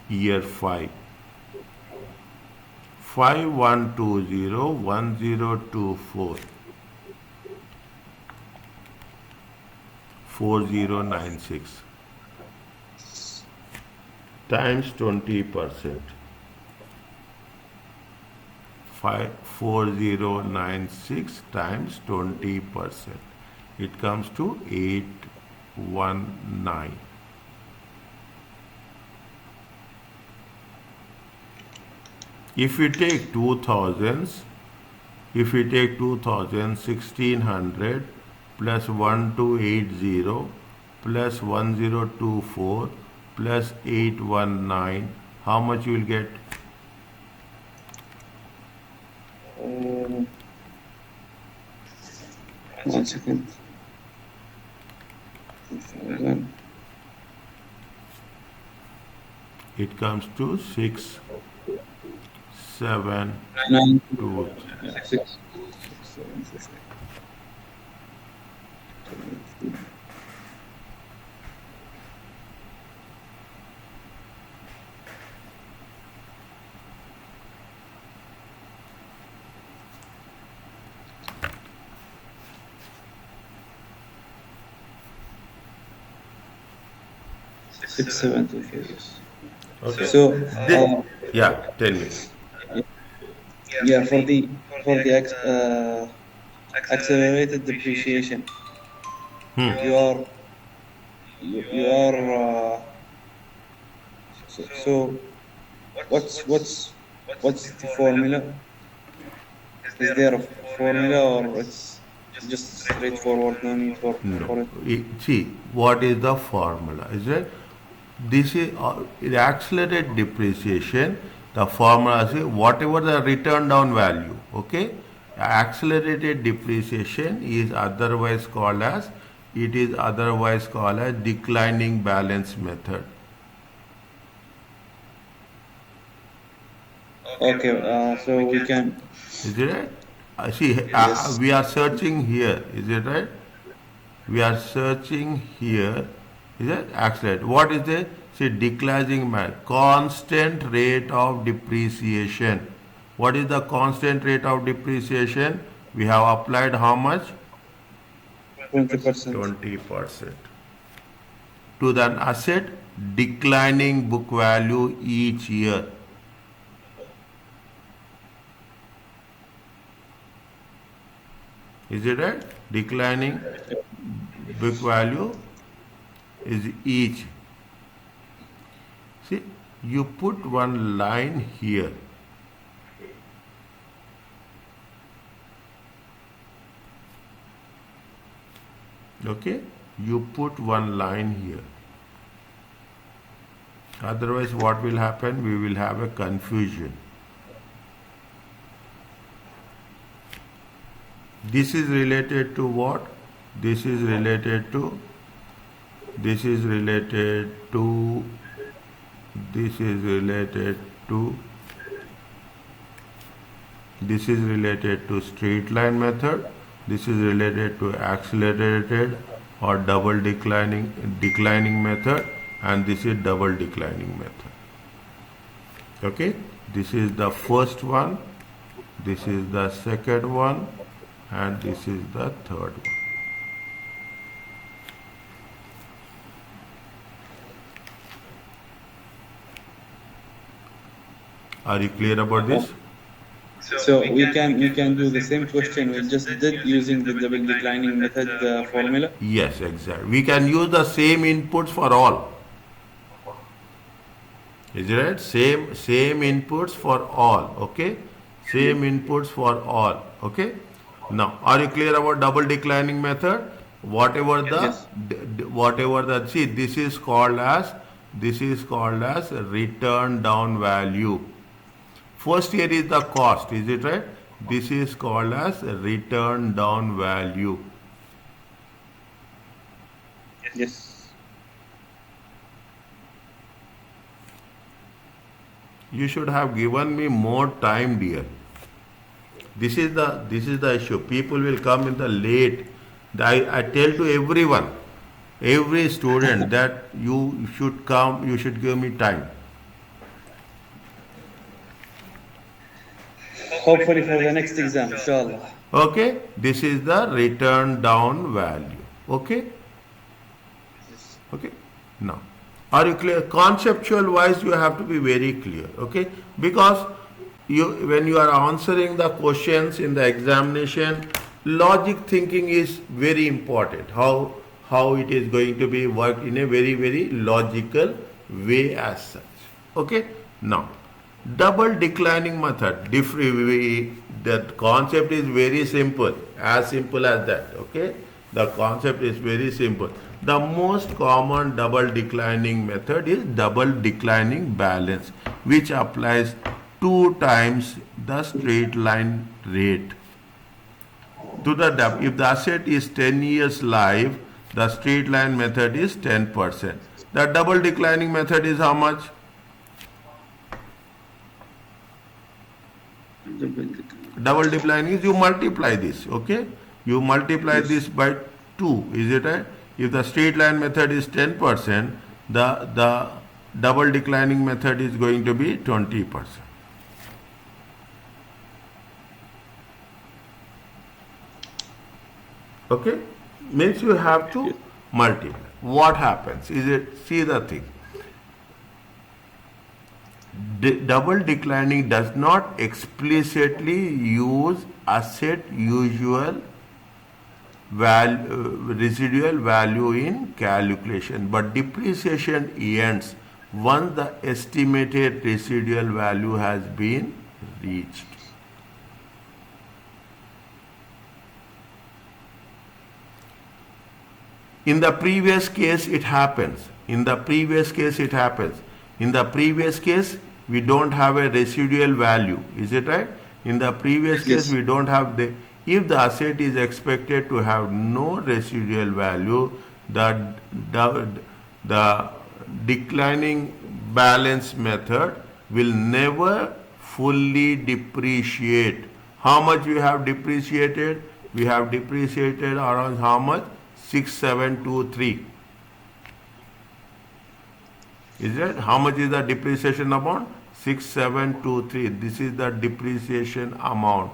Year 5. 5,120, 1,024. 4,096 times 20%. 4,096 times 20%. It comes to 819. If we take 2,000s, if we take 2,000, 1,600 plus 1,280 plus 1,024 plus 819, how much you will get? One second. 2,000. It comes to 6, 7, 9, 2. 6, 7, 6,724. Yes. Okay. So, Yeah, tell me. yeah, for the accelerated depreciation, you are so what's the formula? Is there a formula or it's just straightforward? No need for No. it. See, what is the formula? Is it? This is the accelerated depreciation. The formula is whatever the return down value. Okay. Accelerated depreciation is otherwise called as declining balance method. Okay, so we can. Is it right? See, Yes. we are searching here. Is it right? We are searching here. Is it accelerate? What is the see declining constant rate of depreciation? What is the constant rate of depreciation? We have applied how much? 20%. 20% to the asset declining book value each year. Is it right? Declining book value is each. See, you put one line here. Okay? You put one line here. Otherwise, what will happen? We will have a confusion. This is related to what? This is related to, this is related to, this is related to, this is related to straight line method, this is related to accelerated or double declining method, and this is double declining method. Okay, this is the first one, this is the second one, and this is the third one. Are you clear about this? So we can do the same question we just did using the double declining method formula. Yes, exactly. We can use the same inputs for all. Is it right? Same inputs for all. Okay, same inputs for all. Okay. Now, are you clear about double declining method? Whatever the Yes. whatever the, see, this is called as return down value. First here is the cost. Is it right? This is called as return down value. Yes. You should have given me more time, dear. This is the issue. People will come in the late. I tell to everyone, every student that you should come, you should give me time. Hopefully for the next exam, inshallah. Okay, this is the return down value. Okay, okay. Now, are you clear? Conceptual wise, you have to be very clear. Okay, because when you are answering the questions in the examination, logic thinking is very important. How it is going to be worked in a very logical way as such. Okay. Now, double declining method. That concept is very simple. As simple as that. Okay. The concept is very simple. The most common double declining method is double declining balance, which applies 2 times the straight line rate to the depth. If the asset is 10 years live, the straight line method is 10%. The double declining method is how much? Double declining is you multiply this, okay? You multiply this by 2, is it right? If the straight line method is 10%, the double declining method is going to be 20%. Okay? Means you have to multiply. What happens? Is it, see the thing. Double declining does not explicitly use asset usual residual value in calculation, but depreciation ends once the estimated residual value has been reached. In the previous case, it happens. In the previous case, it happens. In the previous case, we don't have a residual value. Is it right? In the previous case, we don't have the. If the asset is expected to have no residual value, the declining balance method will never fully depreciate. How much we have depreciated? We have depreciated around how much? 6723. Is it? How much is the depreciation amount? 6723. This is the depreciation amount.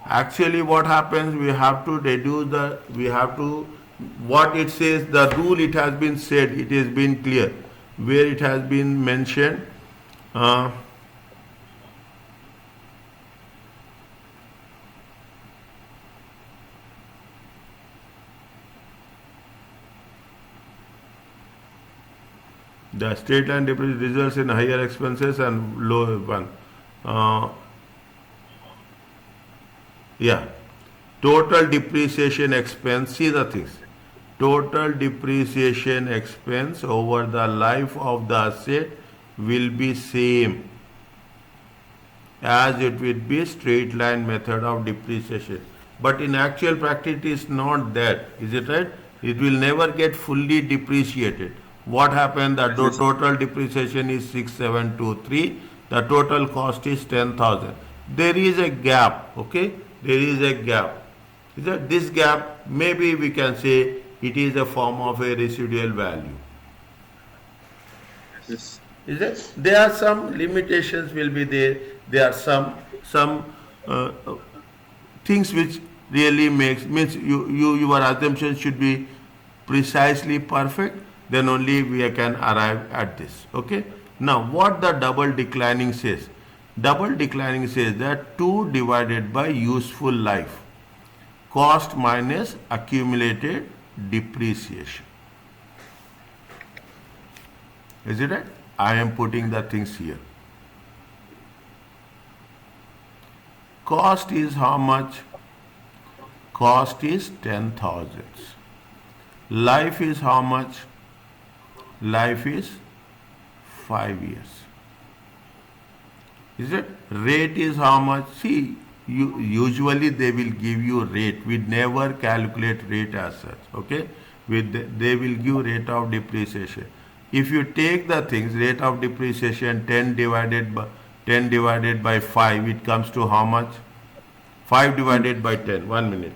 Actually, what happens? We have to reduce the. We have to. What it says, the rule. It has been said. It has been clear. Where it has been mentioned. The straight line depreciation results in higher expenses and low one. Yeah. Total depreciation expense, see the things. Total depreciation expense over the life of the asset will be same as it will be straight line method of depreciation. But in actual practice, it is not that. Is it right? It will never get fully depreciated. What happened? The Yes. total depreciation is 6723. The total cost is 10,000. There is a gap. Okay? There is a gap. Is that this gap? Maybe we can say it is a form of a residual value. Yes. Is it? There are some limitations will be there. There are some uh, uh, things which really means your assumption should be precisely perfect. Then only we can arrive at this. Okay. Now what the double declining says? Double declining says that 2 divided by useful life, cost minus accumulated depreciation. Is it right? I am putting the things here. Cost is how much? Cost is 10,000. Life is how much? Life is 5 years. Is it? Rate is how much? See, usually they will give you rate. We never calculate rate as such. Okay? They will give rate of depreciation. If you take the things, rate of depreciation 10 divided by 5, it comes to how much? 5 divided by 10. 1 minute.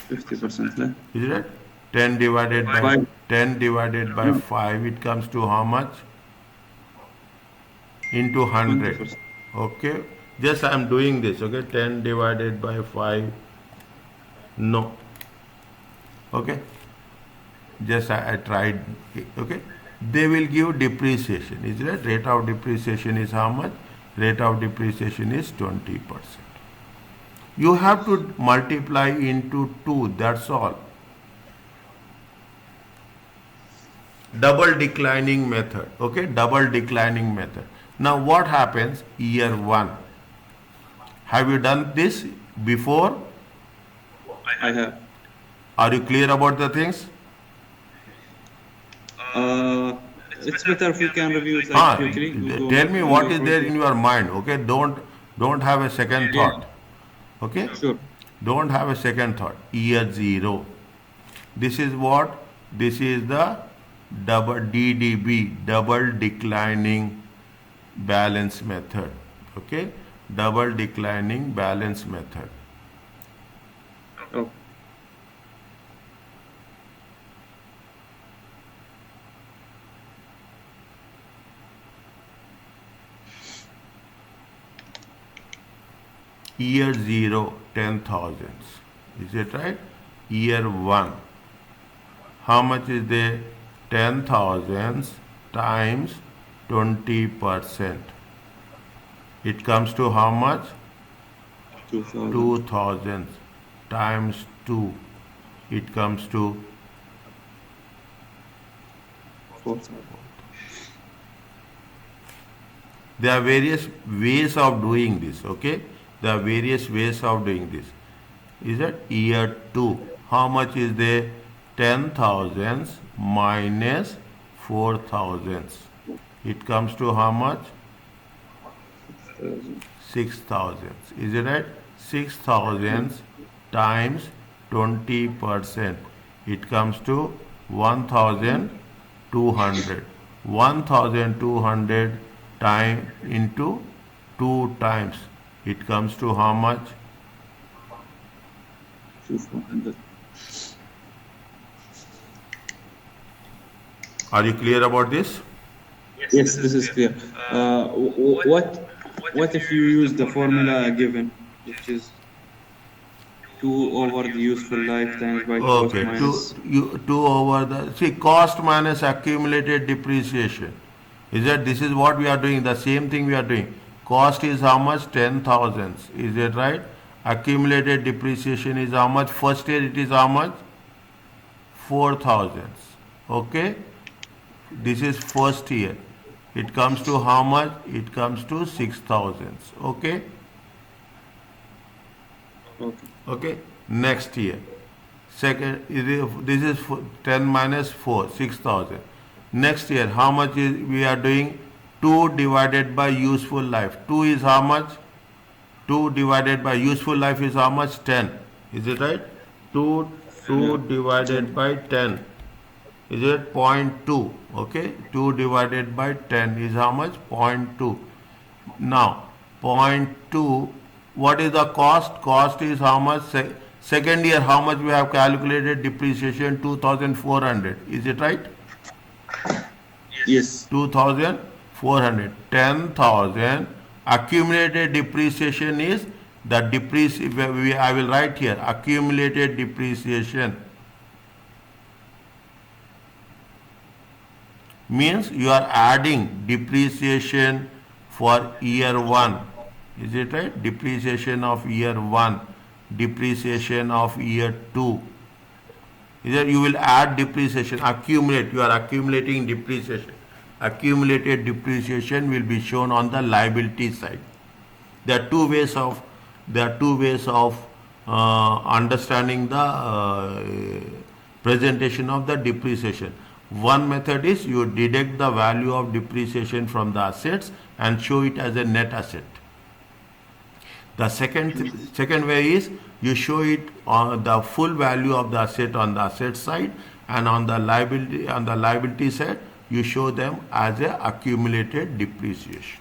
50% left. Is it right? 10 divided by Five. 10 divided by 5, it comes to how much? Into 100. 20%. Okay. Just I am doing this. Okay. 10 divided by 5. No. Okay. Just I tried. Okay. They will give depreciation. Is it? Rate of depreciation is how much? Rate of depreciation is 20%. You have to multiply into 2. That's all. Double declining method. Okay. Double declining method. Now what happens? Year 1. Have you done this before? I have. Are you clear about the things? It's better if we can review it Ah, quickly. tell me what is there in your mind. Okay. Don't have a second thought. Okay. Sure. Don't have a second thought. Year 0. This is what? This is the double DDB, double declining balance method. Okay. Double declining balance method. Oh. Year 0, 10,000. Is it right? Year 1. How much is there? 10,000 times 20%. It comes to how much? 2000. 2,000 times 2. It comes to 4,000. there are various ways of doing this. Okay. There are various ways of doing this. Is that year 2? How much is there? 10,000 minus 4,000. It comes to how much? 6,000. Is it right? 6,000 times 20%. It comes to 1,200. 1,200 time into 2 times. It comes to how much? 200. Are you clear about this? Yes, this is clear. What if you use the formula given, which is 2 over the useful life times by cost Okay, minus 2 over the, see, cost minus accumulated depreciation. Is that this is what we are doing, the same thing we are doing. Cost is how much? 10,000. Is it right? Accumulated depreciation is how much? First year it is how much? 4,000. Okay? This is first year. It comes to how much? It comes to 6,000. Okay? Okay. Okay? Next year. Second, this is 10 minus 4, 6,000. Next year, how much is we are doing? 2 divided by useful life. 2 is how much? 2 divided by useful life is how much? 10. Is it right? 2, 2 divided 10. by 10. Is it 0.2? Okay. 2 divided by 10 is how much? 0.2. Now, 0.2, what is the cost? Cost is how much? Second year, how much we have calculated depreciation? 2,400. Is it right? Yes. 2,400. 10,000 accumulated depreciation is the I will write here accumulated depreciation means you are adding depreciation for year 1. Is it right? Depreciation of year 1, depreciation of year 2. Either you will add depreciation, accumulate, you are accumulating depreciation. Accumulated depreciation will be shown on the liability side. There are two ways of understanding the presentation of the depreciation. One method is you deduct the value of depreciation from the assets and show it as a net asset. The second way is you show it on the full value of the asset on the asset side, and on the liability side you show them as a accumulated depreciation.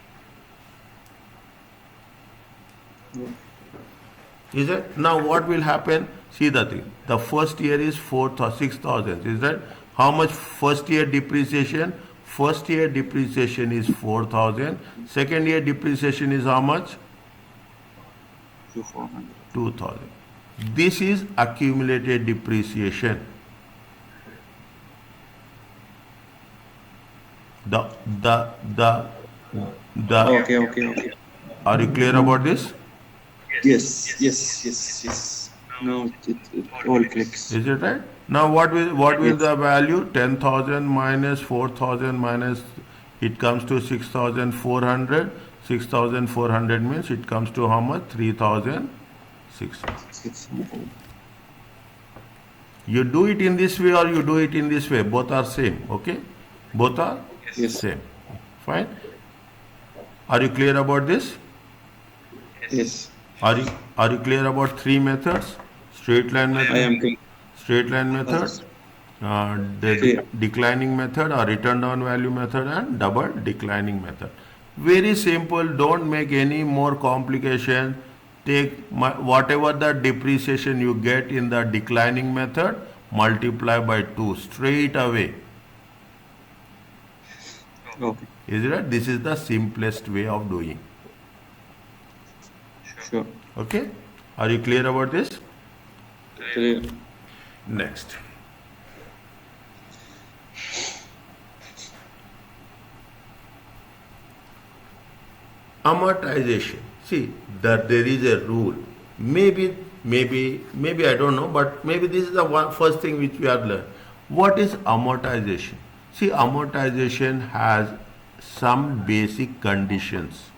Is it? Now what will happen? See the thing. The first year is 6,000. Is that how much first year depreciation? First year depreciation is 4,000. Second year depreciation is how much? 2,000. This is accumulated depreciation. Okay. Are you clear about this? Yes. Now it all clicks. Is it right? Now what will the value? 10,000 minus 4,000 minus, it comes to 6,400. 6,400 means it comes to how much? 3,600. You do it in this way or you do it in this way. Both are same. Okay? Both are same. Fine. Are you clear about this? Yes. Are you clear about three methods? Straight line method. I am clear. Straight line method. The declining method or return down value method, and double declining method. Very simple. Don't make any more complication. Take whatever the depreciation you get in the declining method, multiply by 2 straight away. Okay. Is it right? This is the simplest way of doing. Sure. Okay? Are you clear about this? Clear. Next. Amortization. See that there is a rule. Maybe I don't know, but maybe this is the first thing which we have learned. What is amortization? See, amortization has some basic conditions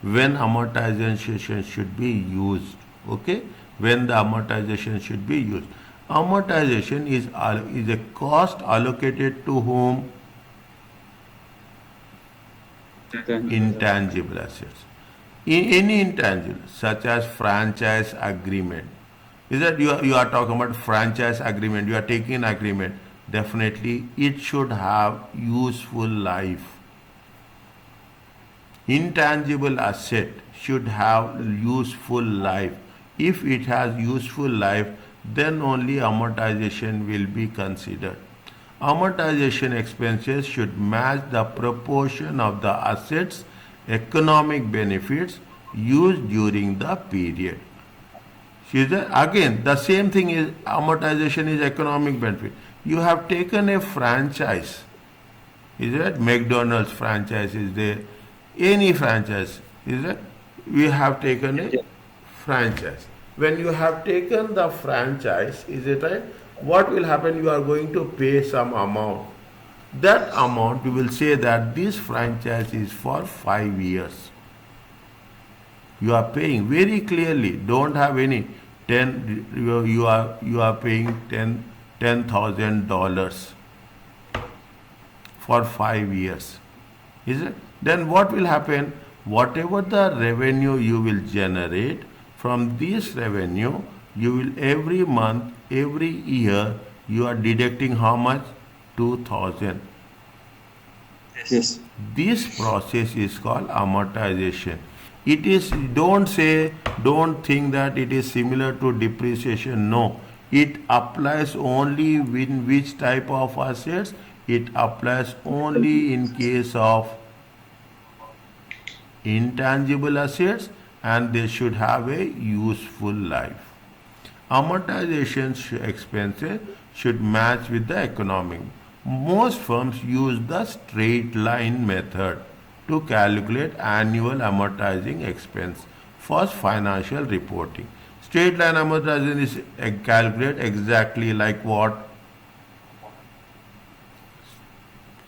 when amortization should be used. Okay? When the amortization should be used. Amortization is a cost allocated to whom? Intangible assets. Any intangible, such as franchise agreement. Is that you are talking about franchise agreement? You are taking an agreement. Definitely, it should have useful life. Intangible asset should have useful life. If it has useful life, then only amortization will be considered. Amortization expenses should match the proportion of the assets' economic benefits used during the period. Again, the same thing is amortization is economic benefit. You have taken a franchise. Is it? McDonald's franchise is there. Any franchise. Is it? We have taken a franchise. When you have taken the franchise, is it right? What will happen? You are going to pay some amount. That amount, you will say that this franchise is for 5 years. You are paying very clearly. Don't have any 10. You are paying $10,000 for 5 years. Is it? Then what will happen? Whatever the revenue you will generate, from this revenue, you will every month, every year, you are deducting how much? 2000. Yes. This process is called amortization. It is, don't think that it is similar to depreciation. No, it applies only in which type of assets? It applies only in case of intangible assets, and they should have a useful life. Amortization expenses should match with the economic. Most firms use the straight line method to calculate annual amortizing expense for financial reporting. Straight line amortization is calculated exactly like what?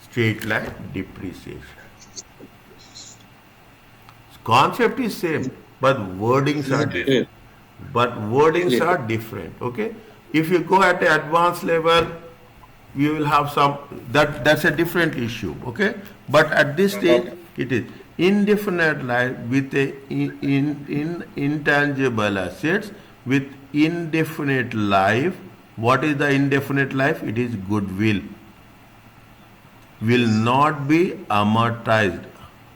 Straight line depreciation. Concept is same, but wordings are different. Okay. If you go at the advanced level, you will have some, that's a different issue. Okay, but at this stage, it is indefinite life with a intangible assets with indefinite life. What is the indefinite life? It is goodwill. Will not be amortized.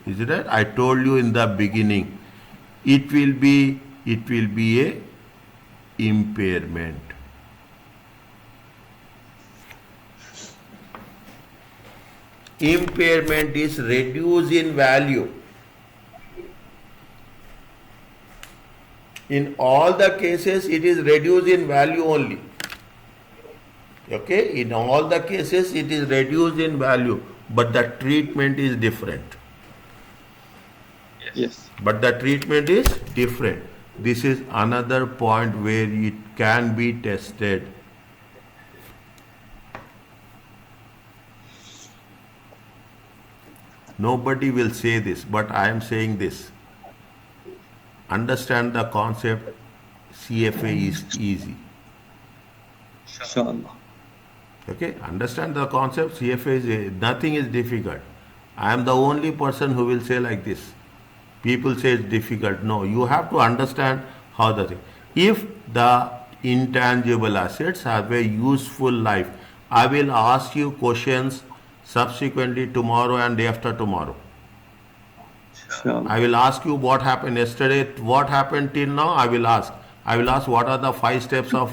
Is it right? I told you in the beginning, it will be a impairment. Impairment is reduced in value. In all the cases, it is reduced in value only. Okay, in all the cases, it is reduced in value, but the treatment is different. Yes. But the treatment is different. This is another point where it can be tested. Nobody will say this, but I am saying this. Understand the concept. CFA is easy. Inshallah. Okay, understand the concept. CFA is nothing is difficult. I am the only person who will say like this. People say it's difficult. No, you have to understand how the thing. If the intangible assets have a useful life, I will ask you questions subsequently tomorrow and day after tomorrow. Inshallah. I will ask you what happened yesterday, what happened till now. I will ask what are the 5 steps of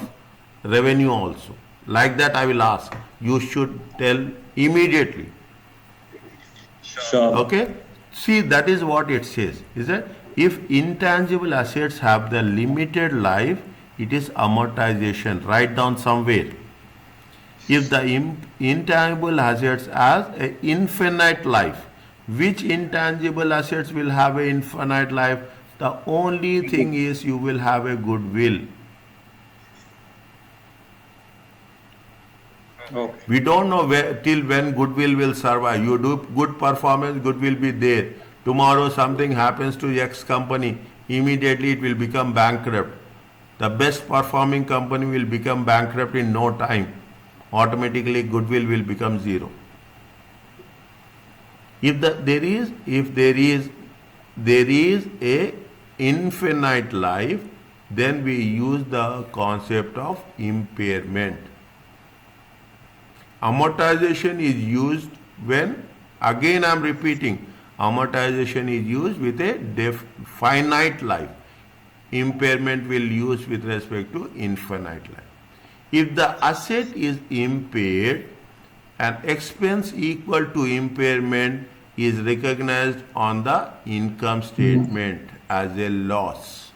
revenue also. Like that I will ask. You should tell immediately. Inshallah. Okay? See, that is what it says. Is that if intangible assets have the limited life, it is amortization. Write down somewhere. If the intangible assets has an infinite life, which intangible assets will have an infinite life? The only thing is you will have a goodwill. Okay. We don't know till when goodwill will survive. You do good performance, goodwill will be there. Tomorrow something happens to X company, immediately it will become bankrupt. The best performing company will become bankrupt in no time. Automatically goodwill will become zero. If there is a infinite life, then we use the concept of impairment. Amortization is used when, again I am repeating, amortization is used with a finite life. Impairment will use with respect to infinite life. If the asset is impaired, an expense equal to impairment is recognized on the income statement as a loss.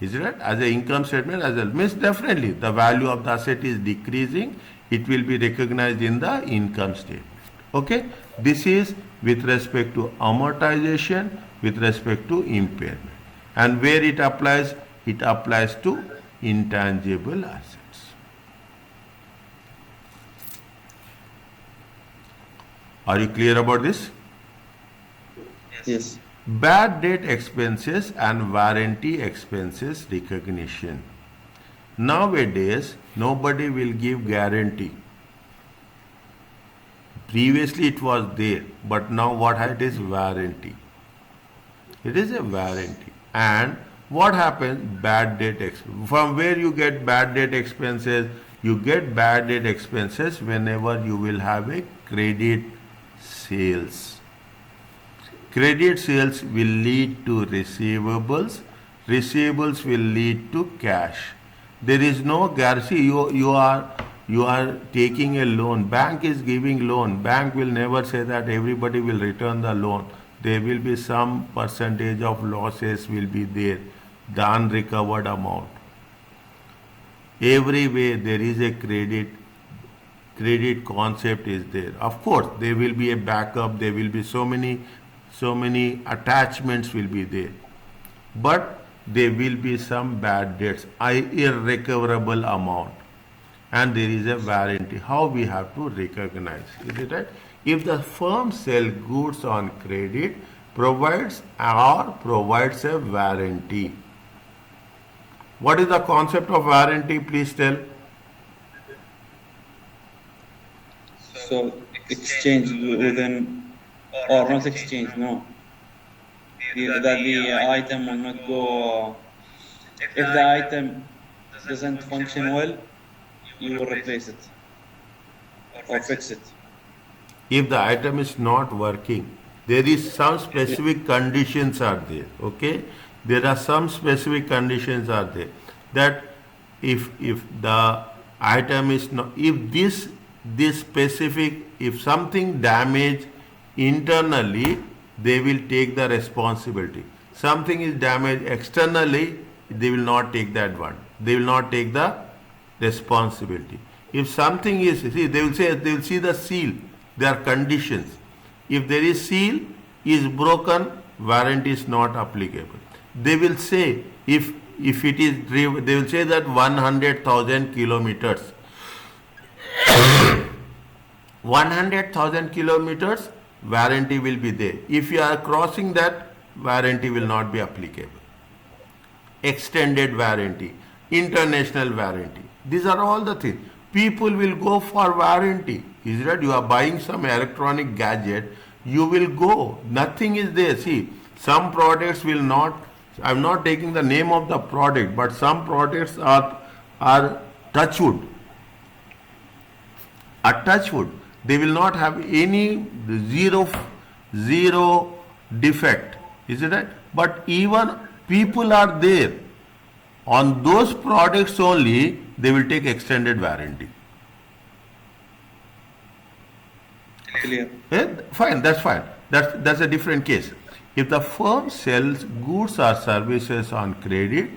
Is it right? As an income statement, as a means definitely the value of the asset is decreasing. It will be recognized in the income statement. Okay? This is with respect to amortization, with respect to impairment. And where it applies to intangible assets. Are you clear about this? Yes. Bad debt expenses and warranty expenses recognition. Nowadays, nobody will give guarantee. Previously it was there, but now what it is warranty. It is a warranty. And what happens? Bad debt expense. From where you get bad debt expenses? You get bad debt expenses whenever you will have a credit sales. Credit sales will lead to receivables. Receivables will lead to cash. There is no guarantee. You are taking a loan. Bank is giving loan. Bank will never say that everybody will return the loan. There will be some percentage of losses will be there, the unrecovered amount. Every way there is a credit concept is there. Of course, there will be a backup. There will be so many attachments will be there, but there will be some bad debts, irrecoverable amount, and there is a warranty. How we have to recognize? Is it right? If the firm sell goods on credit, provides a warranty. What is the concept of warranty? Please tell. So exchange within, or not exchange, no. That the item will not go, if the item doesn't function well, you will replace it or fix it. If the item is not working, there is some specific conditions are there. Okay, there are some specific conditions are there that if the item is not, if this specific, if something damaged internally, they will take the responsibility. Something is damaged externally, they will not take that one. They will not take the responsibility. If something is, see, they will see the seal. There are conditions. If there is seal is broken, warranty is not applicable. They will say if it is, they will say that 100,000 kilometers. 100,000 kilometers, warranty will be there. If you are crossing that, warranty will not be applicable. Extended warranty, international warranty. These are all the things. People will go for warranty. Is that you are buying some electronic gadget, you will go. Nothing is there. See, some products will not, I'm not taking the name of the product, but some products are touchwood. A touchwood. They will not have any zero defect. Is it right? But even people are there. On those products only, they will take extended warranty. Clear. Fine, that's fine. That's a different case. If the firm sells goods or services on credit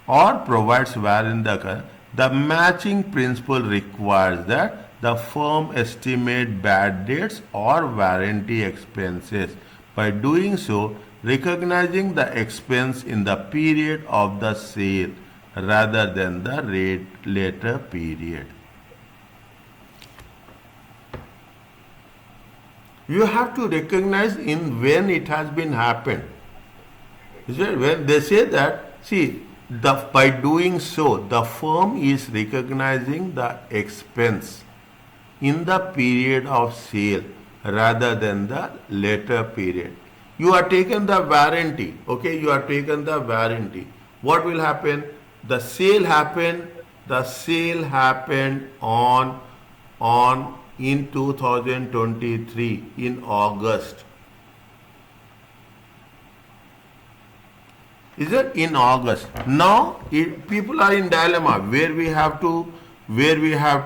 or provides warranty, the matching principle requires that the firm estimate bad debts or warranty expenses. By doing so, recognizing the expense in the period of the sale rather than the later period. You have to recognize in when it has been happened. When they say that, see, by doing so, the firm is recognizing the expense in the period of sale rather than the later period. You are taken the warranty, okay, you are taken the warranty. What will happen? The sale happened on in 2023 in August. Is it in August? Now people are in dilemma where we have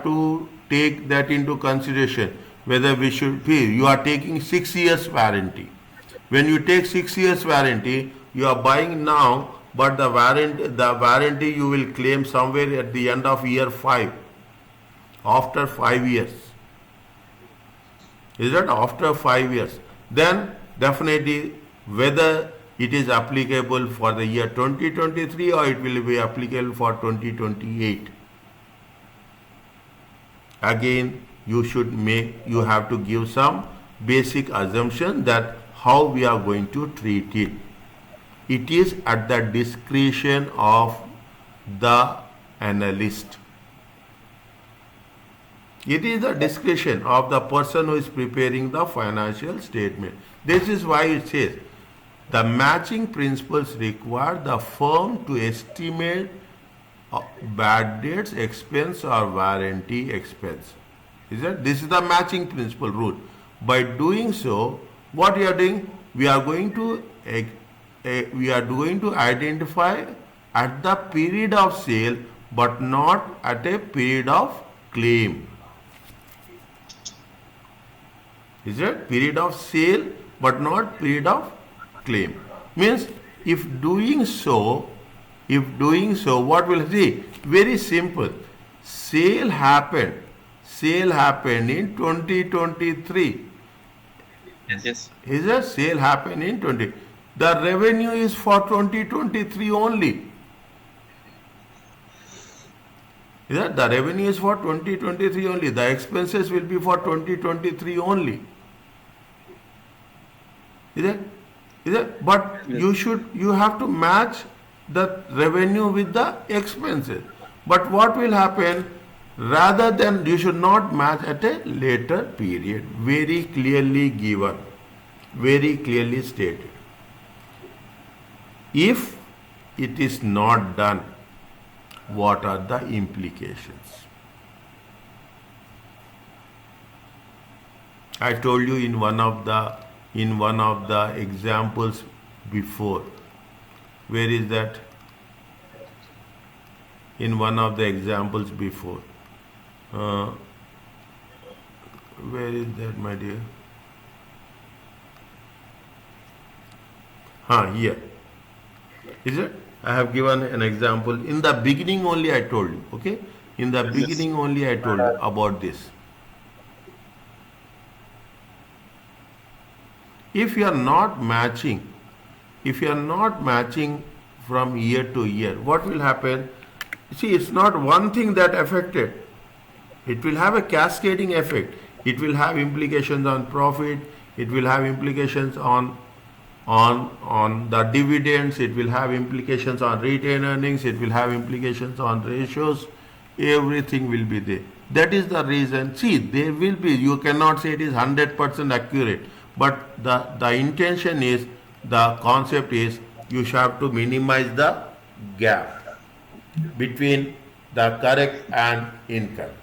to take that into consideration, whether we should pay. You are taking 6 years warranty. When you take 6 years warranty, you are buying now, but the warranty you will claim somewhere at the end of year 5, after 5 years. Is that after 5 years? Then definitely whether it is applicable for the year 2023 or it will be applicable for 2028. Again, you have to give some basic assumption that how we are going to treat it. It is at the discretion of the analyst. It is the discretion of the person who is preparing the financial statement. This is why it says the matching principles require the firm to estimate bad debts expense or warranty expense. This is the matching principle rule. By doing so, what we are doing, we are going to identify at the period of sale, but not at a period of claim. Period of sale, but not period of claim. Means if doing so, what will see? Very simple. Sale happened in 2023. Yes. Sale happened in 20. The revenue is for 2023 only. The revenue is for 2023 only. The expenses will be for 2023 only. But Yes. you have to match the revenue with the expenses. But what will happen? Rather than, you should not match at a later period. Very clearly given, very clearly stated. If it is not done, what are the implications? I told you in one of the examples before. Where is that? In one of the examples before. Where is that, my dear? Here. Is it? I have given an example. In the beginning only I told you. Okay? In the beginning only I told you about this. If you are not matching from year to year, what will happen? See, it's not one thing that affected. It will have a cascading effect. It will have implications on profit. It will have implications on the dividends. It will have implications on retained earnings. It will have implications on ratios. Everything will be there. That is the reason. See, there will be, you cannot say it is 100% accurate. But the intention is, the concept is, you have to minimize the gap between the correct and incorrect.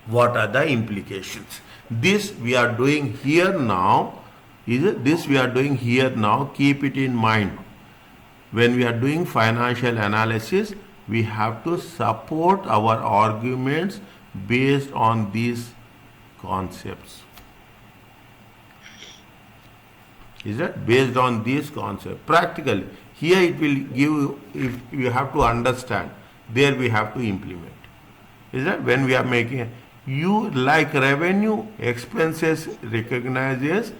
What are the implications? This we are doing here now. This we are doing here now. Keep it in mind. When we are doing financial analysis, we have to support our arguments based on these concepts. Based on these concepts? Practically, here it will give you, if you have to understand, there we have to implement. When we are making, you like revenue, expenses requires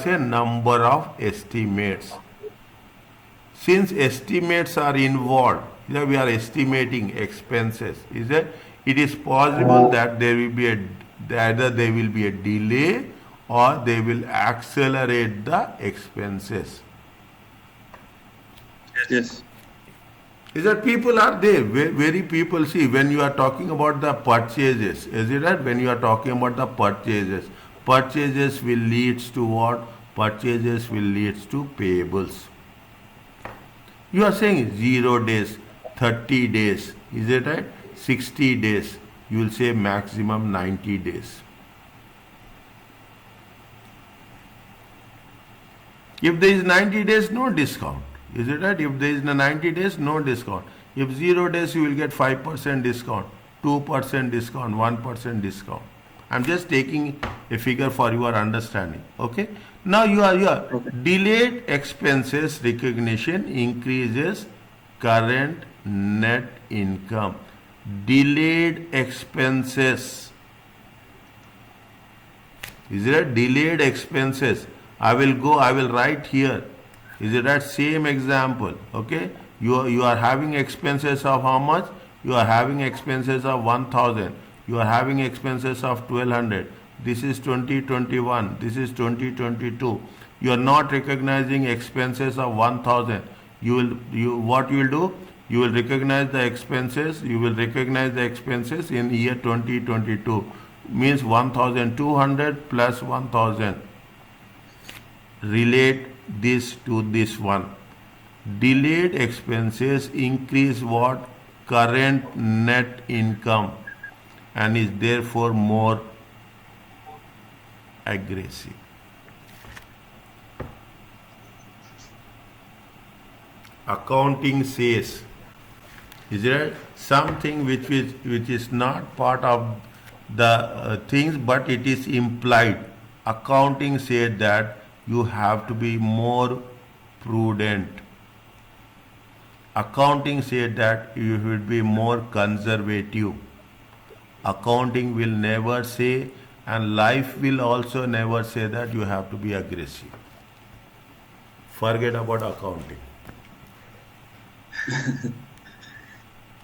a number of estimates. Since estimates are involved, we are estimating expenses. It is possible that there will be either there will be a delay, or they will accelerate the expenses. Yes. People are there, very people. See, when you are talking about the purchases, when you are talking about the purchases will leads to what? Purchases will leads to payables. You are saying 0 days, 30 days, 60 days. You will say maximum 90 days. If there is 90 days, no discount. If there is 90 days, no discount. If 0 days, you will get 5% discount, 2% discount, 1% discount. I'm just taking a figure for your understanding. Okay? Now you are here. Okay. Delayed expenses recognition increases current net income. Delayed expenses. Delayed expenses? I will write here. Same example? Okay? You are having expenses of how much? You are having expenses of 1,000. You are having expenses of 1,200. This is 2021. This is 2022. You are not recognizing expenses of 1,000. What you will do? You will recognize the expenses. You will recognize the expenses in year 2022. Means 1,200 plus 1,000. Relate this to this one. Delayed expenses increase what? Current net income and is therefore more aggressive. Accounting says, is there something which is not part of the things, but it is implied. Accounting said that you have to be more prudent. Accounting said that you should be more conservative. Accounting will never say, and life will also never say that you have to be aggressive. Forget about accounting.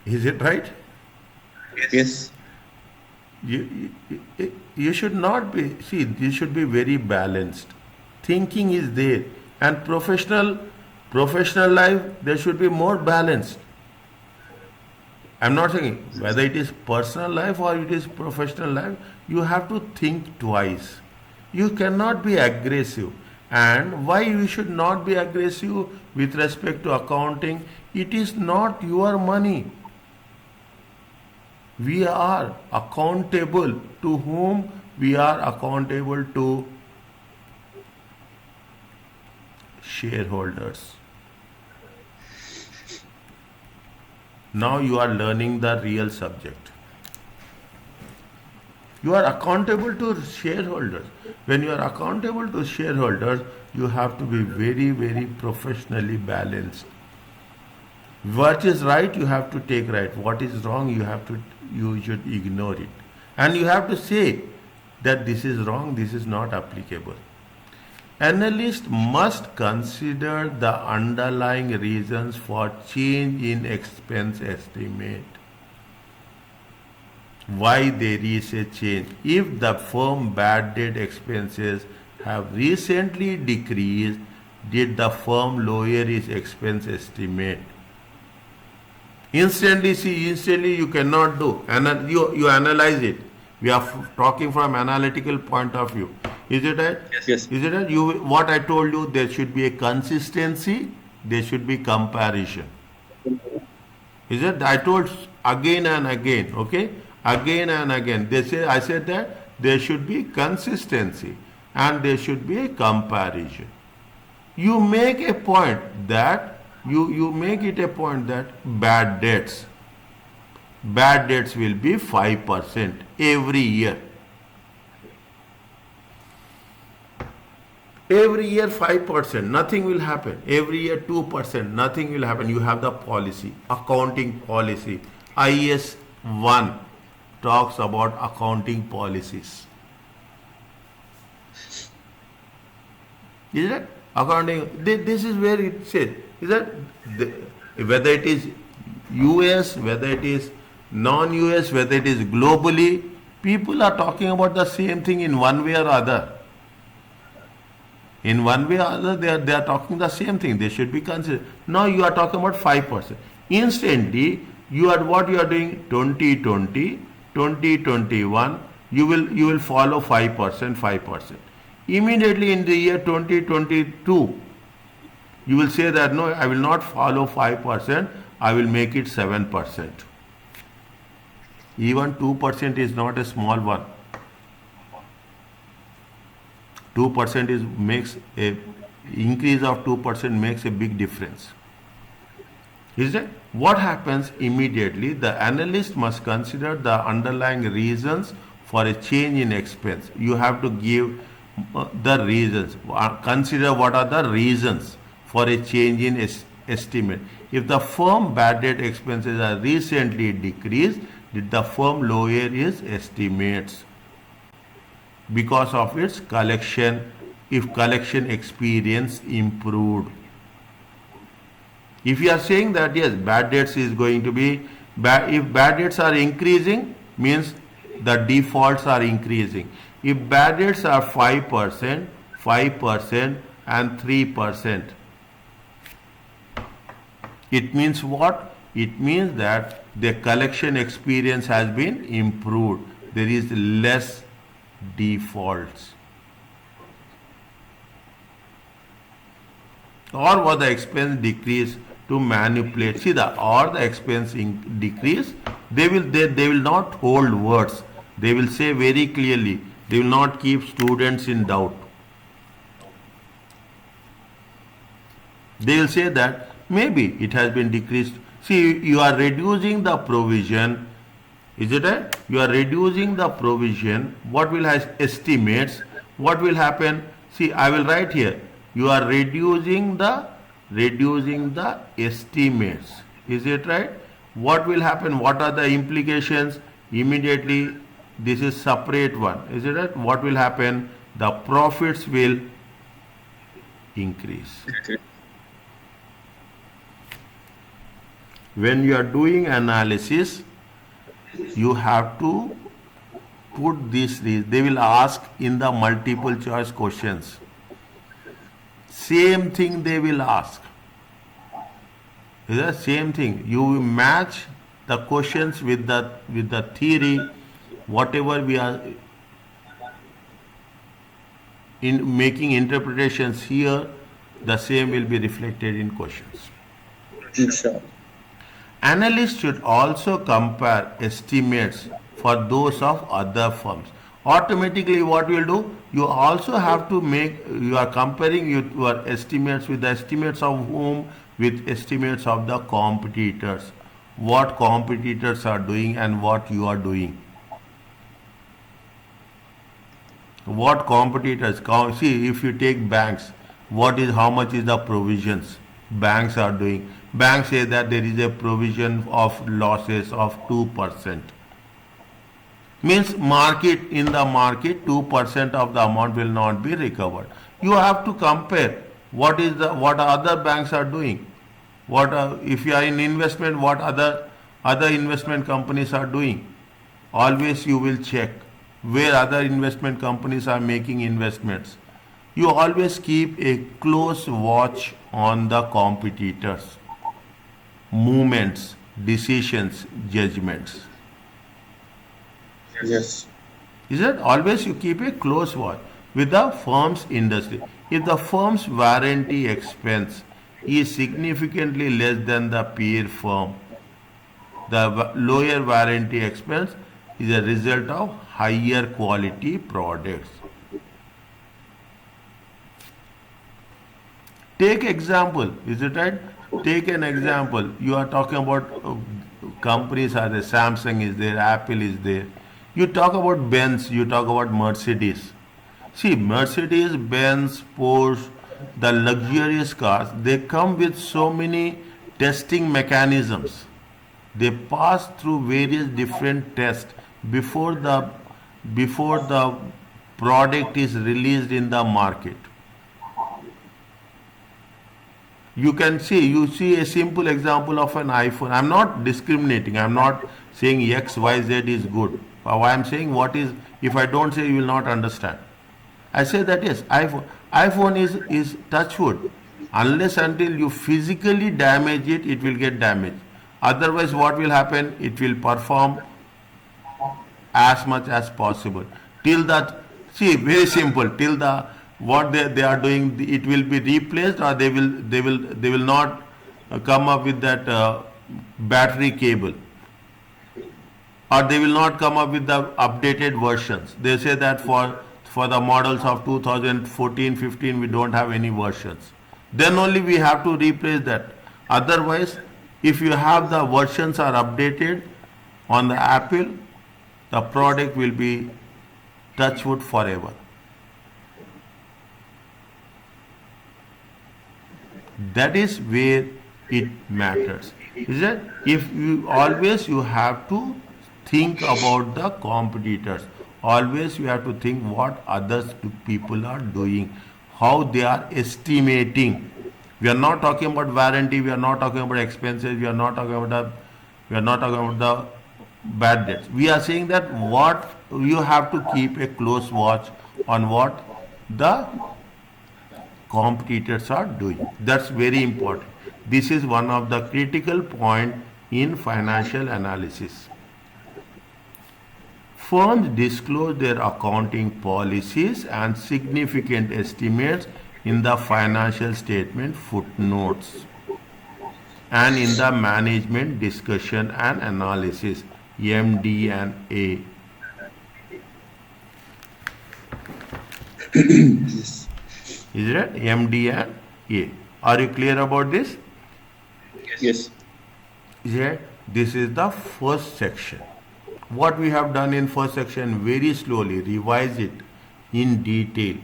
Is it right? Yes. You should not be, see, you should be very balanced. Thinking is there, and professional life, there should be more balanced. I'm not saying whether it is personal life or it is professional life, you have to think twice. You cannot be aggressive. And why you should not be aggressive with respect to accounting? It is not your money. We are accountable to whom? We are accountable to shareholders. Now you are learning the real subject. You are accountable to shareholders. When you are accountable to shareholders, you have to be very, very professionally balanced. What is right, you have to take right. What is wrong, you should ignore it. And you have to say that this is wrong, this is not applicable. Analyst must consider the underlying reasons for change in expense estimate. Why there is a change? If the firm bad debt expenses have recently decreased, did the firm lower its expense estimate? Instantly you cannot do. You analyze it. We are talking from analytical point of view. Is it right? Yes. Is it right? What I told you, there should be a consistency, there should be comparison. Is it? I told again and again, okay? Again and again. I said that there should be consistency and there should be a comparison. You make a point that you make it a point that bad debts will be 5% every year. Every year 5%, nothing will happen. Every year 2%, nothing will happen. You have the policy, accounting policy. IS 1 talks about accounting policies. Is that accounting? This is where it says. Is that whether it is US, whether it is non-US, whether it is globally, people are talking about the same thing in one way or other. In one way or other, they are talking the same thing. They should be considered. Now you are talking about 5%. Instantly, what you are doing 2020, 2021, you will follow 5%. Immediately in the year 2022, you will say that no, I will not follow 5%, I will make it 7%. Even 2% is not a small one. 2% makes a increase of 2% makes a big difference. Is that what happens immediately? The analyst must consider the underlying reasons for a change in expense. You have to give the reasons. Consider what are the reasons for a change in estimate. If the firm bad debt expenses are recently decreased, did the firm lower its estimates because of its collection, if collection experience improved? If you are saying that yes, bad debts is going to be if bad debts are increasing, means the defaults are increasing. If bad debts are 5%, 5% and 3%, it means what? it means that the collection experience has been improved. There is less defaults. Or was the expense decrease to manipulate? See, the expense decrease, they will not hold words. They will say very clearly. They will not keep students in doubt. They will say that maybe it has been decreased. See, you are reducing the provision. Is it right? You are reducing the provision. What will have estimates? What will happen? See, I will write here. You are reducing the estimates. Is it right? What will happen? What are the implications? Immediately, this is separate one. Is it right? What will happen? The profits will increase. Okay. When you are doing analysis, you have to put this. They will ask in the multiple choice questions. Same thing they will ask. Is the same thing. You match the questions with the theory, whatever we are in making interpretations here, the same will be reflected in questions. Inshallah. Analysts should also compare estimates for those of other firms. Automatically what you will do, you also have to you are comparing your estimates with the estimates of whom? With estimates of the competitors. What competitors are doing and what you are doing. What competitors, see, if you take banks, how much is the provisions banks are doing? Banks say that there is a provision of losses of 2%. Means in the market 2% of the amount will not be recovered. You have to compare what other banks are doing. If you are in investment, what other investment companies are doing. Always you will check where other investment companies are making investments. You always keep a close watch on the competitors, movements, decisions, judgments. Yes. Is it? Always you keep a close watch with the firm's industry. If the firm's warranty expense is significantly less than the peer firm, the lower warranty expense is a result of higher quality products. Take example, is it right? Take an example. You are talking about companies are there, Samsung is there, Apple is there. You talk about Benz, you talk about Mercedes. See, Mercedes, Benz, Porsche, the luxurious cars, they come with so many testing mechanisms. They pass through various different tests before the product is released in the market. You see a simple example of an iPhone. I'm not discriminating. I'm not saying X, Y, Z is good. I'm saying if I don't say, you will not understand. I say that yes, iPhone is touch wood. Unless until you physically damage it, it will get damaged. Otherwise, what will happen? It will perform as much as possible. Very simple. Till what they are doing, it will be replaced, or they will not come up with that battery cable, or they will not come up with the updated versions. They say that for the models of 2014, 15, we don't have any versions. Then only we have to replace that. Otherwise, if you have the versions are updated on the Apple, the product will be touchwood forever. That is where it matters. Is it? You have to think about the competitors. Always you have to think what others people are doing, how they are estimating. We are not talking about warranty, we are not talking about expenses, we are not talking about the bad debts. We are saying that what you have to keep a close watch on what the competitors are doing. That's very important. This is one of the critical point in financial analysis. Firms disclose their accounting policies and significant estimates in the financial statement footnotes and in the management discussion and analysis MD and A. Yes. Is it MD and A? Are you clear about this? Yes. Is it? This is the first section. What we have done in first section, very slowly revise it in detail.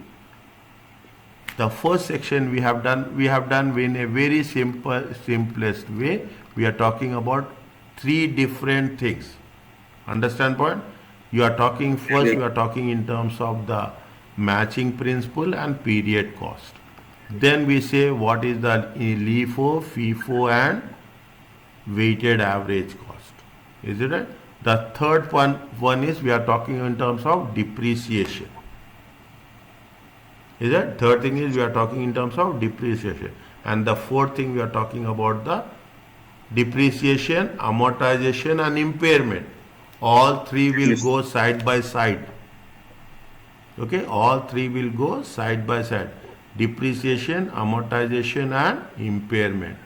The first section we have done in a very simplest way. We are talking about three different things. Understand point? You are talking first, Yeah. you are talking in terms of the matching principle and period cost. Then we say what is the LIFO, FIFO and weighted average cost. Is it right? The third one is we are talking in terms of depreciation. Is that? Third thing is we are talking in terms of depreciation. And the fourth thing we are talking about the depreciation, amortization and impairment. All three will Yes. go side by side. Okay, all three will go side by side. Depreciation, amortization and impairment.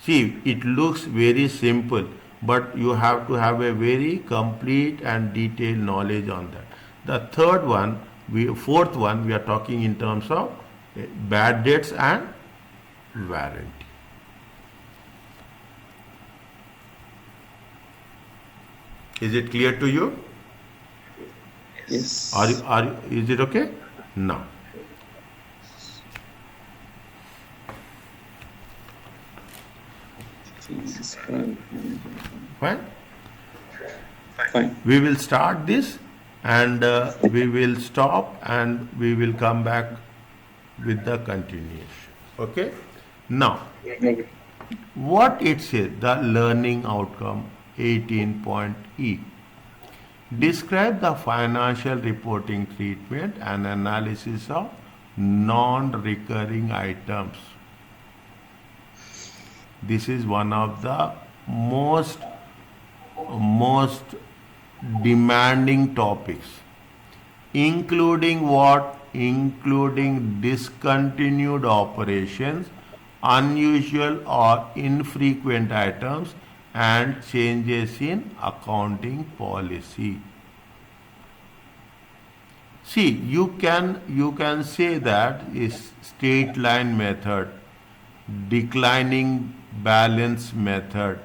See, it looks very simple, but you have to have a very complete and detailed knowledge on that. The fourth one, we are talking in terms of bad debts and warranty. Is it clear to you? Yes. Is it okay? Now. Fine. Fine. We will start this and we will stop and we will come back with the continuation. Okay? Now, Okay. what it says, the learning outcome 18.E. Describe the financial reporting treatment and analysis of non-recurring items. This is one of the most demanding topics, including what? Including discontinued operations, unusual or infrequent items, and changes in accounting policy. See, you can say that is straight line method, declining balance method,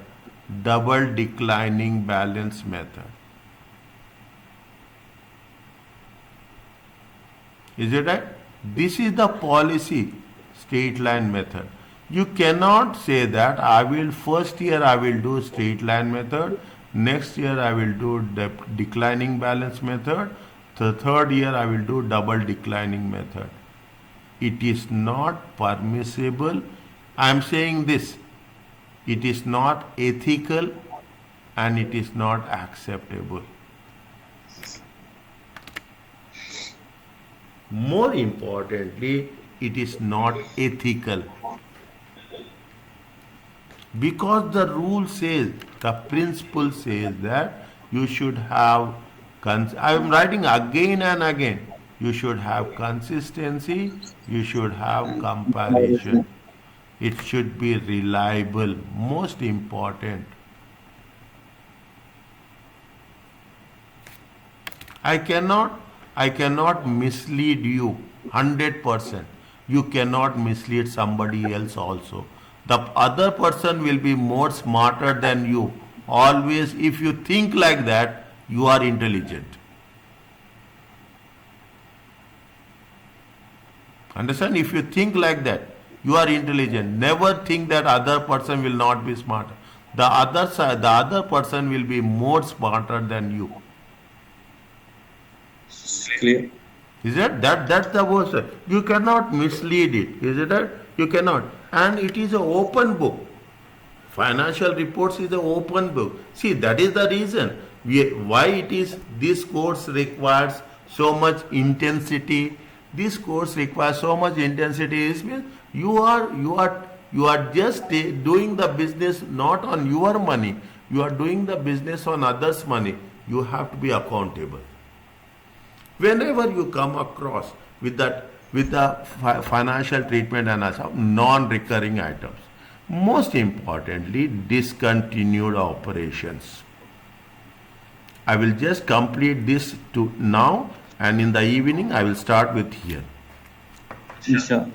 double declining balance method. Is it right? This is the policy, straight line method. You cannot say that first year I will do straight line method, next year I will do declining balance method, the third year I will do double declining method. It is not permissible. I am saying this. It is not ethical and it is not acceptable. More importantly, it is not ethical. Because the rule says, the principle says that you should have, I am writing again and again, you should have consistency, you should have comparison. It should be reliable, most important. I cannot mislead you 100%. You cannot mislead somebody else also. The other person will be more smarter than you. Always, if you think like that, you are intelligent. Understand? If you think like that, you are intelligent. Never think that other person will not be smarter. The other person will be more smarter than you. Clear. Is it? That's the worst. You cannot mislead it. Is it that? You cannot. And it is an open book. Financial reports is an open book. See, that is the reason why it is this course requires so much intensity. This course requires so much intensity. Is means you are just doing the business not on your money. You are doing the business on others' money. You have to be accountable. Whenever you come across with the financial treatment analysis of non-recurring items, most importantly, discontinued operations. I will just complete this to now, and in the evening I will start with here. Inshallah.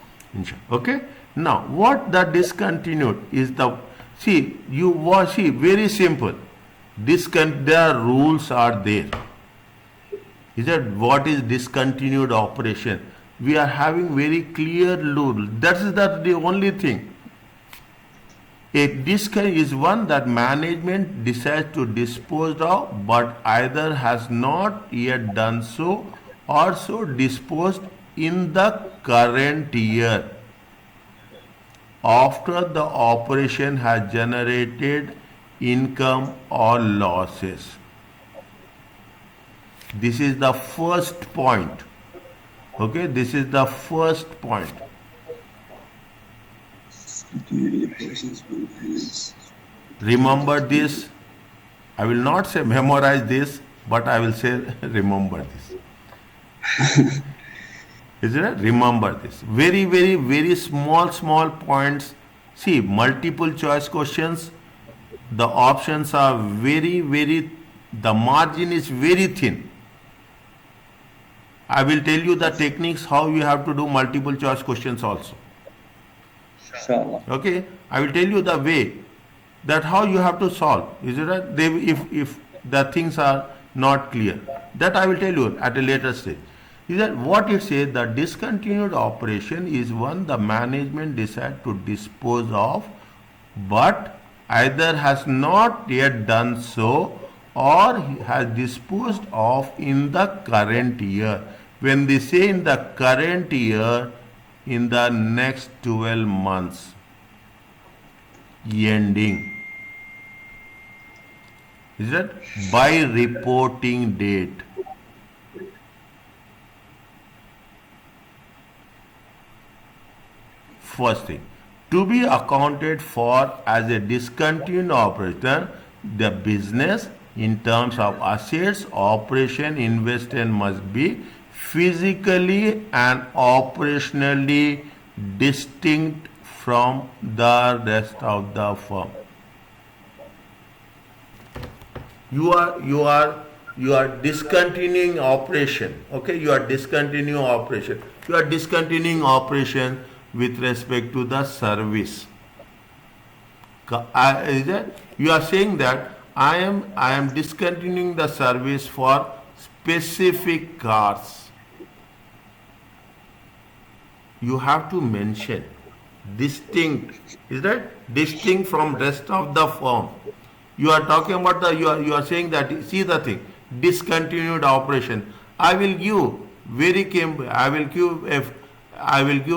Okay. Now, what the discontinued is the see very simple. Their rules are there. Is that what is discontinued operation? We are having very clear rule. That is the only thing. A discontinued is one that management decides to dispose of, but either has not yet done so or so disposed in the current year after the operation has generated income or losses. This is the first point. Okay, this is the first point. Remember this. I will not say memorize this, but I will say remember this. Is it? Remember this. Very, very, very small points. See, multiple choice questions. The options are the margin is very thin. I will tell you the techniques how you have to do multiple choice questions also. Inshallah. Okay, I will tell you the way that how you have to solve. Is it right? If the things are not clear, that I will tell you at a later stage. Is that what it says? The discontinued operation is one the management decide to dispose of, but either has not yet done so or has disposed of in the current year. When they say in the current year, in the next 12 months ending, is that by reporting date. First thing, to be accounted for as a discontinued operation, the business in terms of assets, operation, investment must be physically and operationally distinct from the rest of the firm. You are discontinuing operation. Okay, you are discontinuing operation. You are discontinuing operation with respect to the service. You are saying that I am discontinuing the service for specific cars. You have to mention distinct. Is that distinct from rest of the firm? You are talking about you are saying that see the thing discontinued operation. I will give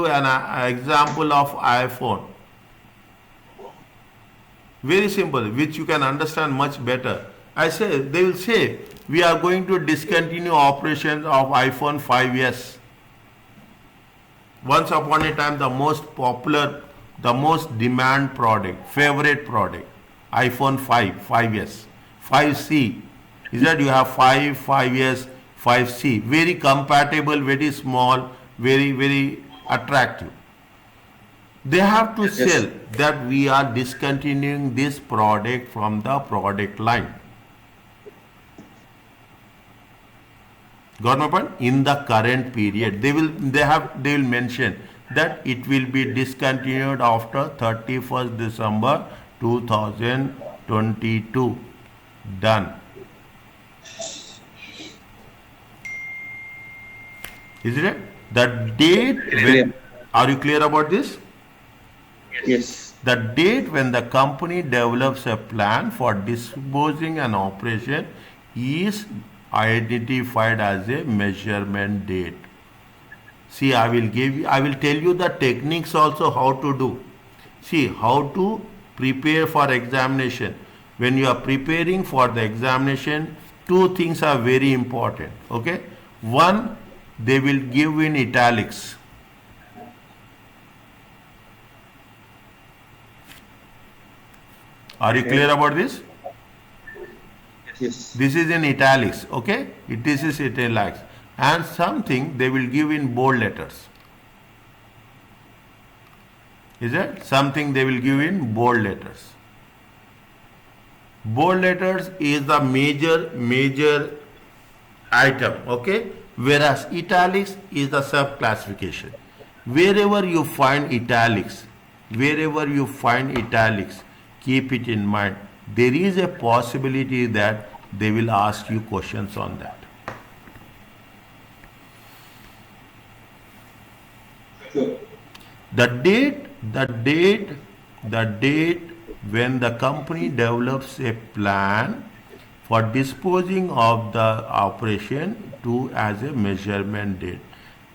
an example of iPhone. Very simple, which you can understand much better. They will say we are going to discontinue operations of iPhone 5s. Once upon a time, the most popular, the most demand product, favorite product, iPhone 5s, 5C. Is that you have 5s, 5C, very compatible, very small, very attractive. They have to sell that we are discontinuing this product from the product line. Got my point? In the current period, they will mention that it will be discontinued after 31st December 2022. Done. Isn't it? The date when, are you clear about this? Yes. The date when the company develops a plan for disposing an operation is identified as a measurement date. See, I will tell you the techniques also how to do. See, how to prepare for examination. When you are preparing for the examination, two things are very important. Okay? One, they will give in italics. Are you clear about this? Yes. This is in italics, okay? This is italics. And something they will give in bold letters. Is it? Something they will give in bold letters. Bold letters is the major item, okay? Whereas italics is the sub classification. Wherever you find italics, keep it in mind. There is a possibility that they will ask you questions on that. Sure. The date when the company develops a plan for disposing of the operation to as a measurement date,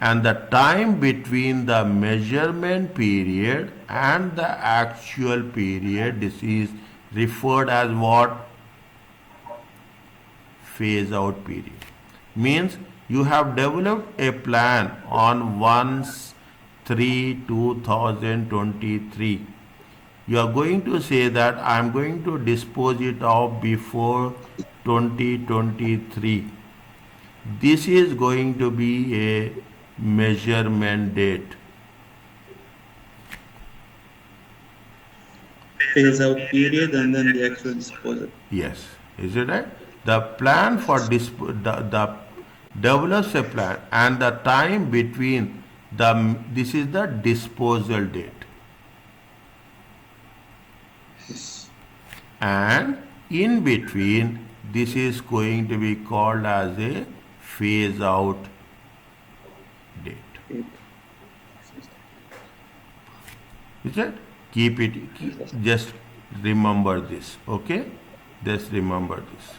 and the time between the measurement period and the actual period, this is referred as what? Phase out period. Means you have developed a plan on 1/3/2023. You are going to say that I am going to dispose it of before 2023. This is going to be a measurement date. Phase out period and then the actual disposal. Yes, is it right? The plan for the develops a plan, and the time between this is the disposal date. Yes. And in between, this is going to be called as a phase out date. Is it? Just remember this, okay? Just remember this.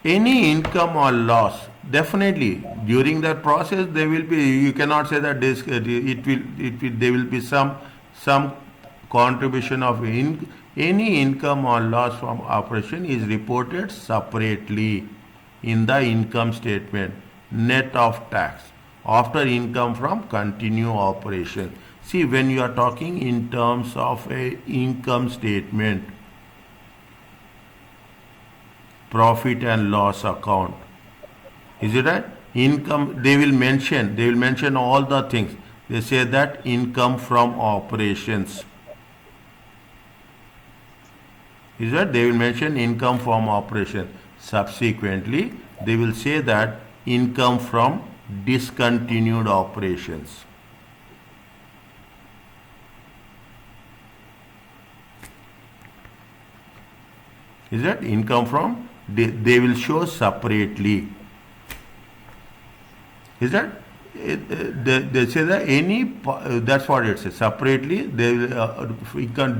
Any income or loss, definitely during that process there will be. You cannot say that there will be some contribution of any income or loss from operation is reported separately in the income statement, net of tax, after income from continued operation. See, when you are talking in terms of a income statement, profit and loss account, is it right? Income, they will mention all the things. They say that income from operations. Is that they will mention income from operation. Subsequently, they will say that income from discontinued operations. Is that income from? They will show separately. Is that? They say that that's what it says. Separately, they will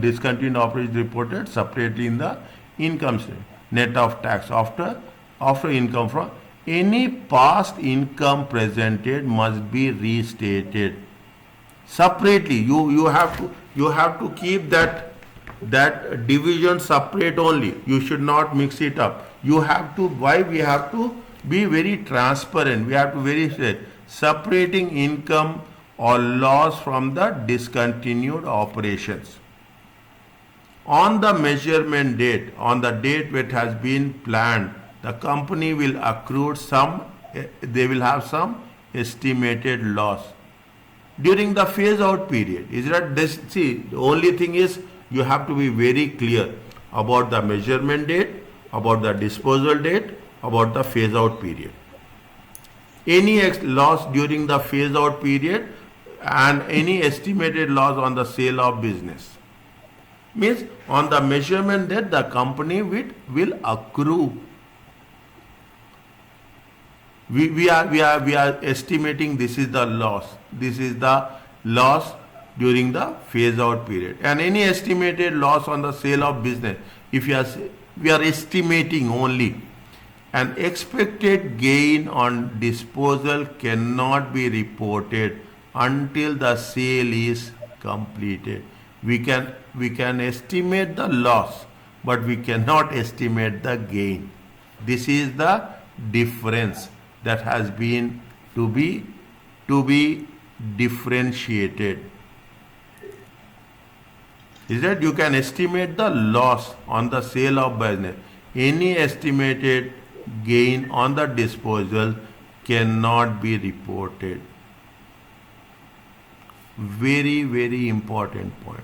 discontinued operations reported separately in the income statement. Net of tax after income from any past income presented must be restated separately. You have to keep that division separate only. You should not mix it up. You have to. Why? We have to be very transparent. We have to very straight. Separating income or loss from the discontinued operations. On the measurement date, on the date which has been planned, the company will accrue they will have some estimated loss during the phase out period. Is that this? See, the only thing is you have to be very clear about the measurement date, about the disposal date, about the phase out period. Any loss during the phase out period and any estimated loss on the sale of business. Means on the measurement date the company will accrue. We are estimating this is the loss. This is the loss during the phase out period. And any estimated loss on the sale of business, we are estimating only. An expected gain on disposal cannot be reported until the sale is completed. We can estimate the loss, but we cannot estimate the gain. This is the difference that has been to be differentiated. Is that you can estimate the loss on the sale of business. any estimated gain on the disposal cannot be reported. Very, very important point.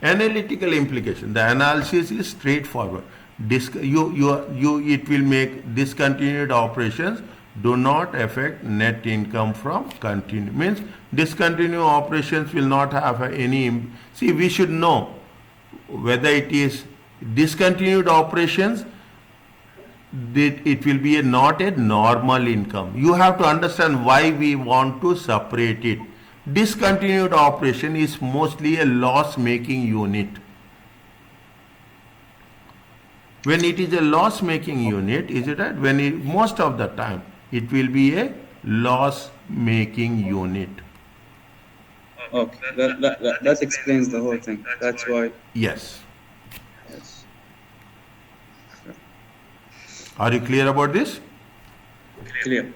Analytical implication. The analysis is straightforward. It will make discontinued operations do not affect net income from continue. Means discontinued operations will not have any. See, we should know whether it is discontinued operations, that it will be not a normal income. You have to understand why we want to separate it. Discontinued operation is mostly a loss-making unit. When it is a loss-making unit, is it right? Most of the time, it will be a loss-making unit. Okay, that explains the whole thing. That's why. Yes. Yes. Are you clear about this? Clear.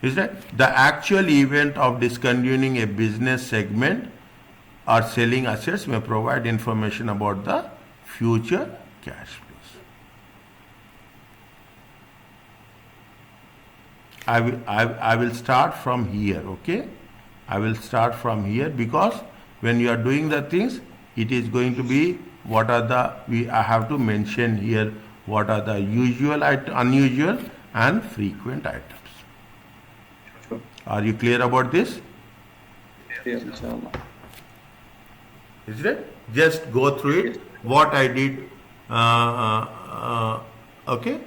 Is that the actual event of discontinuing a business segment or selling assets may provide information about the future cash flows. I will start from here, okay? I will start from here because when you are doing the things, it is going to be I have to mention here what are the usual, unusual and frequent items. Sure. Are you clear about this? Clear, inshallah. Is it? Just go through it. What I did, okay?